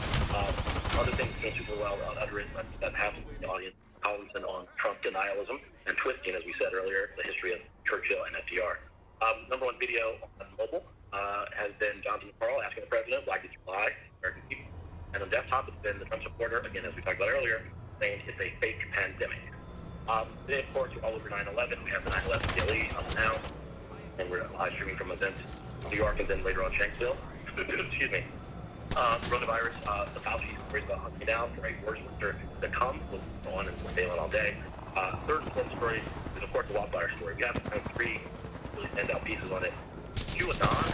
Speaker 12: Other things doing super well, utterance that happened in the audience, Collinson on Trump denialism, and twisting, as we said earlier, the history of Churchill and FDR. Number one video on mobile has been Jonathan McCarl asking the president, why did you lie, American people? And on desktop, it's been the Trump supporter, again, as we talked about earlier, saying it's a fake pandemic. Today, of course, we're all over 9/11. We have the 9/11 daily up now, and we're live streaming from events in New York and then later on Shanksville. Excuse me. Coronavirus, the Fauci stories about hunting down, the right words to come, will go on and stay on all day. Third important story is, of course, the wildfire story. We have kind of three really standout pieces on it. QAnon,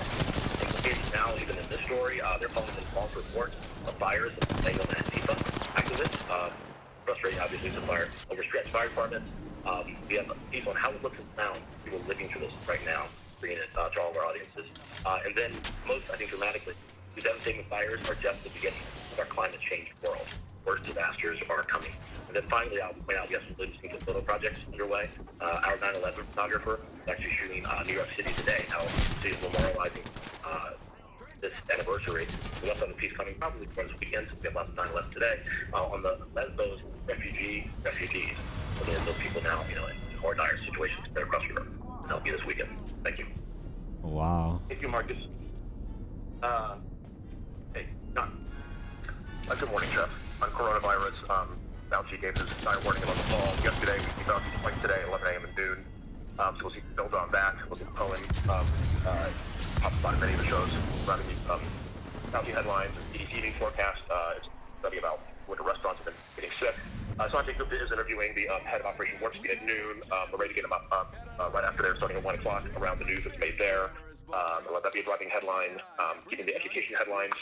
Speaker 12: implicated now even in this story, they're calling this false reports of fires of Salem and Antifa activists. Frustrating, obviously, some overstretched fire departments. We have a piece on how it looks and sounds, people living through this right now, bringing it to all of our audiences. And then, most, I think, dramatically, the devastating fires are just the beginning of our climate change world. Worse disasters are coming. And then finally, I'll point out, yes, we're listening to photo projects underway. Our 9/11 photographer is actually shooting New York City today, how the city is memorializing this anniversary. We also have a piece coming probably for this weekend, since we have lots of 9/11 today, on the Lesbos refugees. So there are those people now, in more dire situations there across Europe. And that'll be this weekend. Thank you.
Speaker 13: Wow.
Speaker 12: Thank you, Marcus. Hey, John.
Speaker 14: Good morning, Jeff. On coronavirus, Fauci gave his dire warning about the fall yesterday. We found like today, 11 a.m. and noon. So we'll see build on that. We'll see Cohen talk about many of the shows surrounding the Fauci headlines and CDC forecast. It's a study about winter restaurants have been getting sick. Sanjay Gupta is interviewing the head of Operation Warp Speed at noon. We're ready to get him up right after there, starting at 1 o'clock around the news that's made there. Let that be a driving headline, keeping the education headlines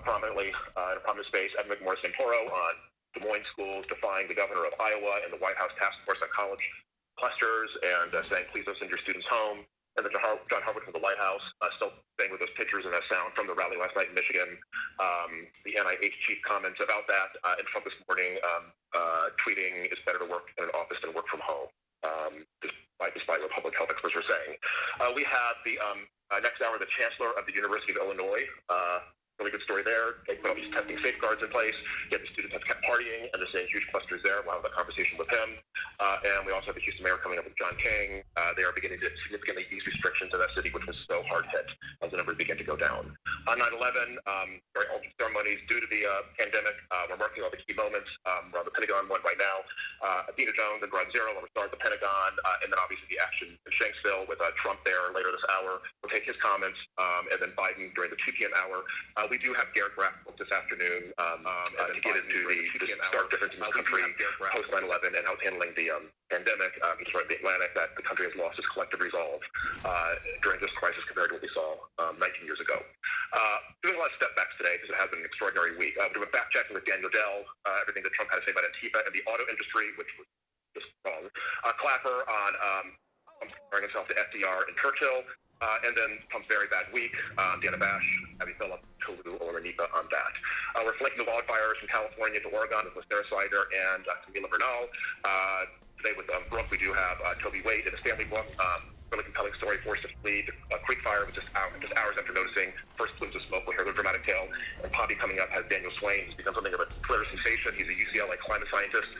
Speaker 14: prominently in a prominent space. Ed McMorris-Santoro on Des Moines schools defying the governor of Iowa and the White House task force on college clusters and saying, please don't send your students home. And then John Harwood from the White House still staying with those pictures and that sound from the rally last night in Michigan. The NIH chief comments about that, and Trump this morning tweeting it's better to work in an office than work from home, despite what public health experts are saying. We have the next hour, the chancellor of the University of Illinois. Really good story there. They put all these testing safeguards in place, yet the students have kept partying, and they're saying huge clusters there. We'll have that conversation with him. And we also have the Houston mayor coming up with John King. They are beginning to significantly ease restrictions in that city, which was so hard hit as the numbers begin to go down. On 9/11, very altered ceremonies due to the pandemic. We're marking all the key moments. We're on the Pentagon one right now. Athena Jones and Ground Zero will start at the Pentagon, and then obviously the action in Shanksville with Trump there later this hour. We'll take his comments, and then Biden during the 2 p.m. hour. We do have Garrett Graff this afternoon to get into the stark difference in the country post 9/11 and how it's handling the pandemic. He just wrote the Atlantic that the country has lost its collective resolve during this crisis compared to what we saw 19 years ago. Doing a lot of step backs today because it has been an extraordinary week. Doing fact checking with Daniel Dell, everything that Trump had to say about Antifa and the auto industry, which was just wrong. Clapper on comparing himself to FDR and Churchill. And then Trump's very bad week. Deanna Bash, Abby Phillip, Tulu, Olorunipa on that. We're flanking the wildfires from California to Oregon with Sarah Sider and Camila Bernal. Today with Brooke, we do have Toby Wade in the Stanley book. Really compelling story, forced to flee the creek fire with just hours after noticing first plumes of smoke. We'll hear the dramatic tale. And Poppy coming up has Daniel Swain, who's become something of a Twitter sensation. He's a UCLA climate scientist,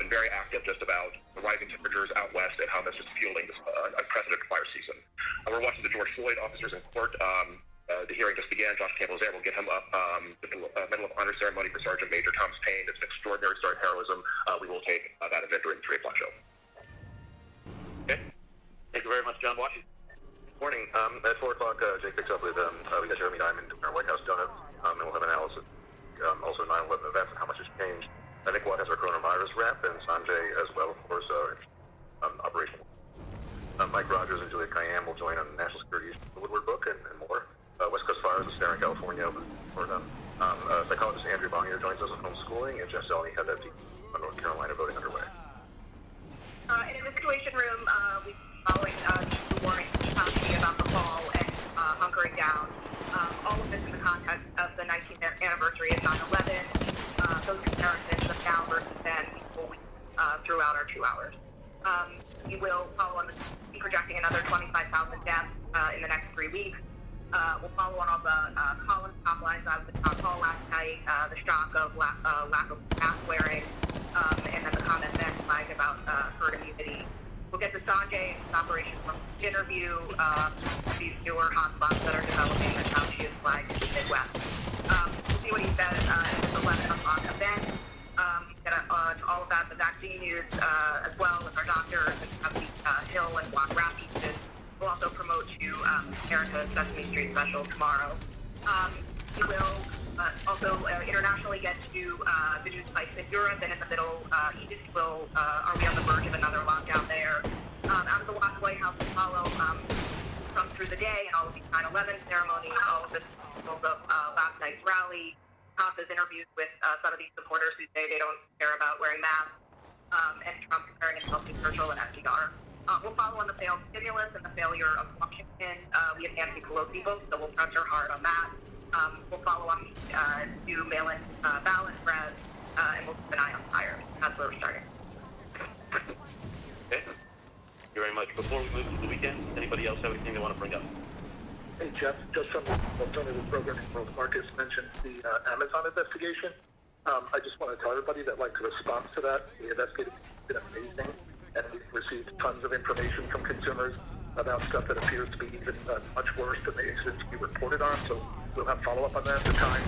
Speaker 14: been very active just about the rising temperatures out west and how that's just fueling this unprecedented fire season. We're watching the George Floyd officers in court. The hearing just began. Josh Campbell's there. We'll get him up with the Medal of Honor ceremony for Sergeant Major Thomas Payne. It's an extraordinary story of heroism. We will take that event during the 3 o'clock show. Okay. Thank you very much, John Washington. Morning. At 4 o'clock, Jake picks up with, we got Jeremy Diamond doing our White House Donuts, and we'll have an analysis, also 9/11 events and how much has changed. I think Watt has our coronavirus wrap, and Sanjay as well, of course, operational. Mike Rogers and Julia Cayenne will join on the National Security Issues, the Woodward book, and more. West Coast fires is there in California, or psychologist Andrew Bonnier joins us on homeschooling, and Jeff Zelny had that on North Carolina voting underway.
Speaker 11: And in the Situation Room, we've been following the warning about the fall and hunkering down. All of this in the context of the 19th anniversary of 9/11. Those comparisons of now versus then throughout our 2 hours. We will follow on the projecting another 25,000 deaths in the next 3 weeks. We'll follow on all the Collins top lines out of the town hall last night, the shock of lack of mask wearing, and then the comment then flagged about herd immunity. We'll get to Sanjay and his Operation Warp interview, these newer hotspots that are developing and how she is flagged in the Midwest. We'll see what he says at the 11 o'clock event. He's going to all of that, the vaccine news as well with our doctors and Hill and Walk Rap pieces. We'll also promote you Erica's Sesame Street special tomorrow. We will also internationally get to the news spikes in Europe and in the Middle East. Are we on the verge of another lockdown there? Out of the White House will follow from through the day and all of these 9/11 ceremonies, all of this of last night's rally, Costa's interviews with some of these supporters who say they don't care about wearing masks, and Trump comparing himself to Churchill and FDR. We'll follow on the failed stimulus and the failure of Washington. We have Nancy Pelosi votes, so we'll press her hard on that. We'll follow on new mail-in ballot threads, and we'll keep an eye on fires. That's where we're starting.
Speaker 12: Okay. Thank you very much. Before we move to the weekend, anybody else have anything they want to bring up?
Speaker 14: Hey, Jeff, just from alternative programming world, Marcus mentioned the Amazon investigation. I just want to tell everybody that, like, the response to that, the investigation has been amazing, and we've received tons of information from consumers about stuff that appears to be even much worse than the incidents we reported on. So we'll have follow-up on that. The time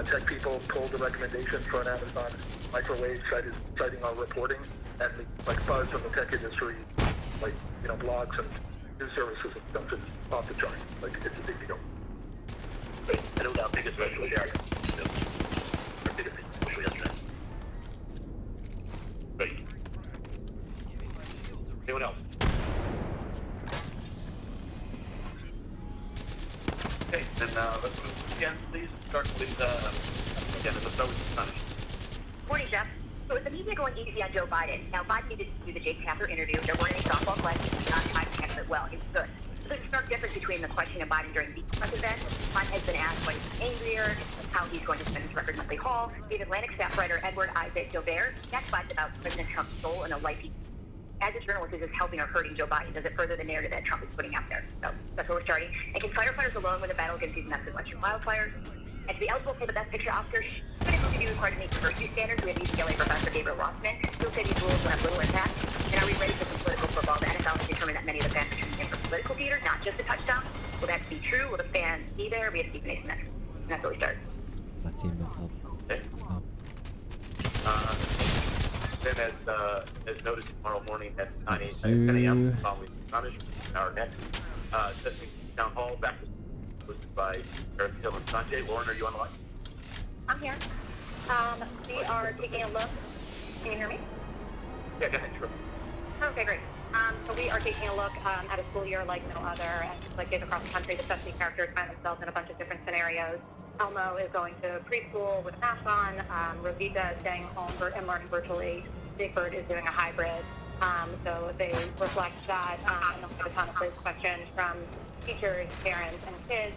Speaker 14: tech people pulled the recommendation for an Amazon microwave citing our reporting, and the buzz from the tech industry, blogs and news services and stuff is off the chart. It's a big deal.
Speaker 12: I know that biggest special share. Our biggest special yesterday. Ready. Anyone else? Okay, then let's move again, please. Start with, again, let's start with Spanish.
Speaker 13: Morning, Jeff. So is the media going easy on Joe Biden? Now, Biden needed to do the Jake Tapper interview. There weren't any softball questions. Not time to handle it well. It's good. So there's a stark difference between the question of Biden during the press event. Biden has been asked when he's angrier, how he's going to spend his record monthly haul. The Atlantic staff writer Edward Isaac Dover next slides about President Trump's soul and a life he. As a journalist, is this helping or hurting Joe Biden? Does it further the narrative that Trump is putting out there? So that's where we're starting. And can firefighters alone win the battle against these massive electric wildfires? And to be eligible for the Best Picture Oscar, should a movie be required to meet diversity standards? We have UCLA professor Gabriel Rossman. He'll say these rules will have little impact. And are we ready for some political football? The NFL has determined that many of the fans are tuning in for political theater, not just a touchdown. Will that be true? Will the fans be there? We have Stephen A. Smith. And that's where we start.
Speaker 12: Okay. Then as noted tomorrow morning at 10 a.m. following Spanish, our next testing town hall back to hosted by Eric Hill and Sanjay. Lauren, are you on the line?
Speaker 13: I'm here. We are taking a look. Can you hear me?
Speaker 12: Yeah, go ahead, sure.
Speaker 13: Okay, great. So we are taking a look at a school year like no other, and like kids across the country, the 70 characters find themselves in a bunch of different scenarios. Elmo is going to preschool with a mask on. Rosita is staying home and learning virtually. Big Bird is doing a hybrid. So they reflect that, and they'll have a ton of quiz questions from teachers, parents, and kids.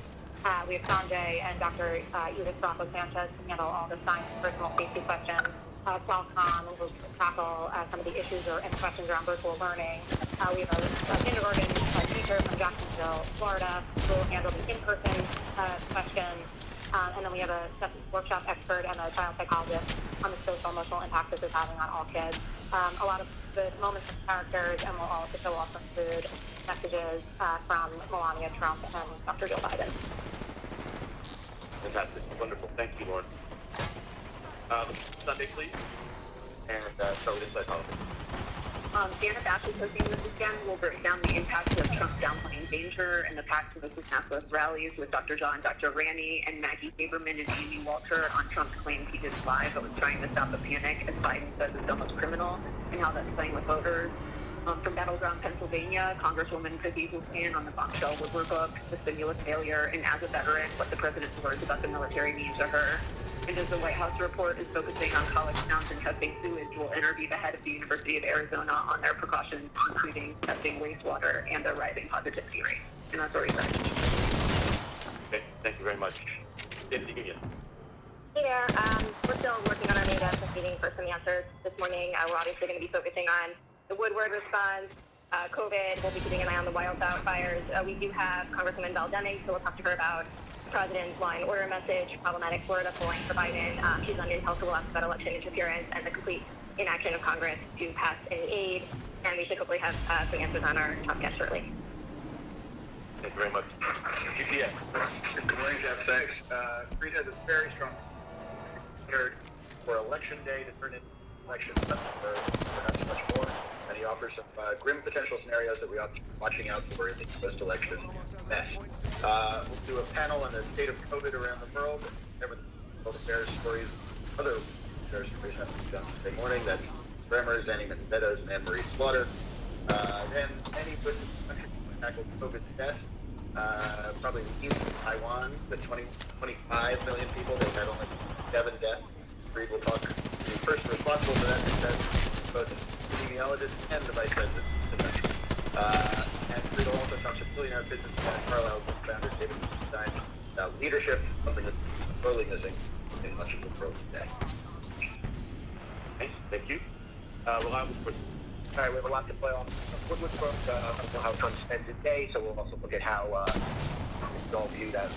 Speaker 13: We have Sanjay and Dr. Edith Franco Sanchez to handle all the science and personal safety questions. Qualcomm will tackle some of the issues and questions around virtual learning. We have a kindergarten teacher from Jacksonville, Florida, who will handle the in-person questions. And then we have a workshop expert and a child psychologist on the social emotional impact this is having on all kids. A lot of the moments of characters, and we'll also show off some food messages from Melania Trump and Dr. Joe Biden.
Speaker 12: Fantastic. Wonderful. Thank you, Lauren. Sunday, please. And start with Inside Politics.
Speaker 13: Janet Bash is hosting this weekend. We'll break down the impact of Trump's downplaying danger and the path to the nationalist rallies with Dr. John and Dr. Rani and Maggie Haberman and Amy Walter on Trump's claims he didn't lie but was trying to stop the panic, as Biden says it's almost criminal, and how that's playing with voters. From Battleground, Pennsylvania, Congresswoman Cookie Houlihan on the bombshell Woodward book, the stimulus failure, and as a veteran, what the president's words about the military mean to her. And as the White House report is focusing on college towns and testing sewage, we'll interview the head of the University of Arizona on their precautions, including testing wastewater and their rising positivity rate. And that's where we start.
Speaker 12: Okay, thank you very much. David Union.
Speaker 13: Hey there. We're still working on our main desk meeting for some answers this morning. We're obviously going to be focusing on the Woodward response, COVID. We'll be keeping an eye on the wildfires. We do have Congresswoman Val Demings, so we'll talk to her about the president's law and order message, problematic Florida polling for Biden. She's on Intel, so we'll ask about election interference and the complete inaction of Congress to pass any aid. And we should hopefully have some answers on our top guest shortly.
Speaker 12: Thank you very much. GPS.
Speaker 14: Good morning, Jeff. Thanks. Creed has a very strong prepared for Election Day to turn into election, perhaps much more. And he offers some grim potential scenarios that we ought to be watching out for in the post-election mess. We'll do a panel on the state of COVID around the world. All the bear stories, other bear stories have to be done Tuesday morning. That's Bremmers, Annie Meadows, and Anne-Marie Slaughter. Then many places in the country tackle COVID deaths. Probably the east of Taiwan, the 25 million people, they've had only 7 deaths. Creed will talk to the person responsible for that success, both epidemiologist and the vice president. And Creed will also talk to billionaire businessman Carlyle founder David Stein about leadership, something that's sorely missing in much of the world today.
Speaker 12: Thanks. Thank you. Reliable question.
Speaker 14: All right, we have a lot to play on Woodward book, how Trump spent his day, so we'll also look at how it's all viewed as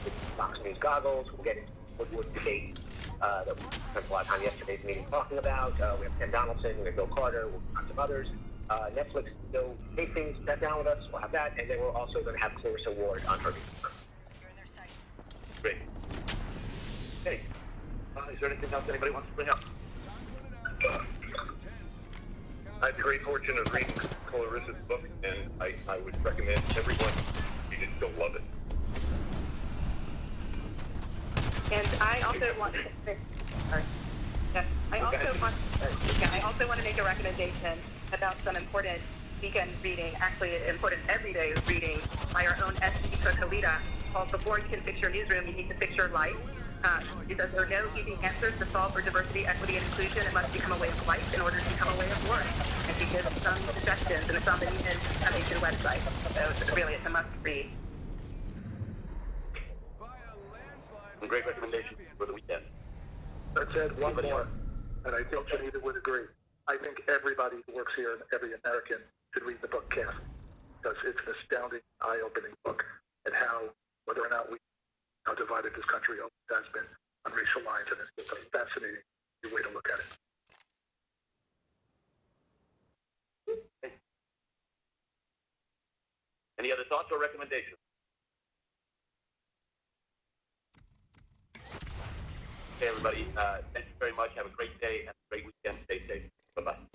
Speaker 14: with Fox News goggles. We'll get into Woodward debate that we spent a lot of time yesterday's meeting talking about. We have Ken Donaldson, we have Bill Carter, we'll have some others.
Speaker 10: Netflix no tapings, sat down with us. We'll have that, and then we're also going to have Clarissa Ward on her.
Speaker 2: You're in their sights.
Speaker 12: Great. Hey, is there anything else anybody wants to bring up?
Speaker 14: I had the great fortune of reading Clarissa's book, and I would recommend everyone read it. You'll love it.
Speaker 11: And I also want to, sorry. Yeah, I also want to make a recommendation about some important weekend reading, actually important everyday reading by our own S.D. Kalita, called Before You Can Fix Your Newsroom, You Need to Fix Your Life. It says there are no easy answers to solve for diversity, equity, and inclusion. It must become a way of life in order to become a way of work. And she gives some suggestions, and it's on the Newman Foundation website. So really, it's a must read.
Speaker 12: Some great recommendations for the weekend.
Speaker 14: Let's add one more, and I think Janita would agree. I think everybody who works here and every American should read the book Caste, because it's an astounding, eye-opening book at how, whether or not how divided this country always has been on racial lines, and it's a fascinating way to look at it.
Speaker 12: Any other thoughts or recommendations? Okay, everybody, thank you very much. Have a great day and a great weekend. Stay safe. Bye-bye.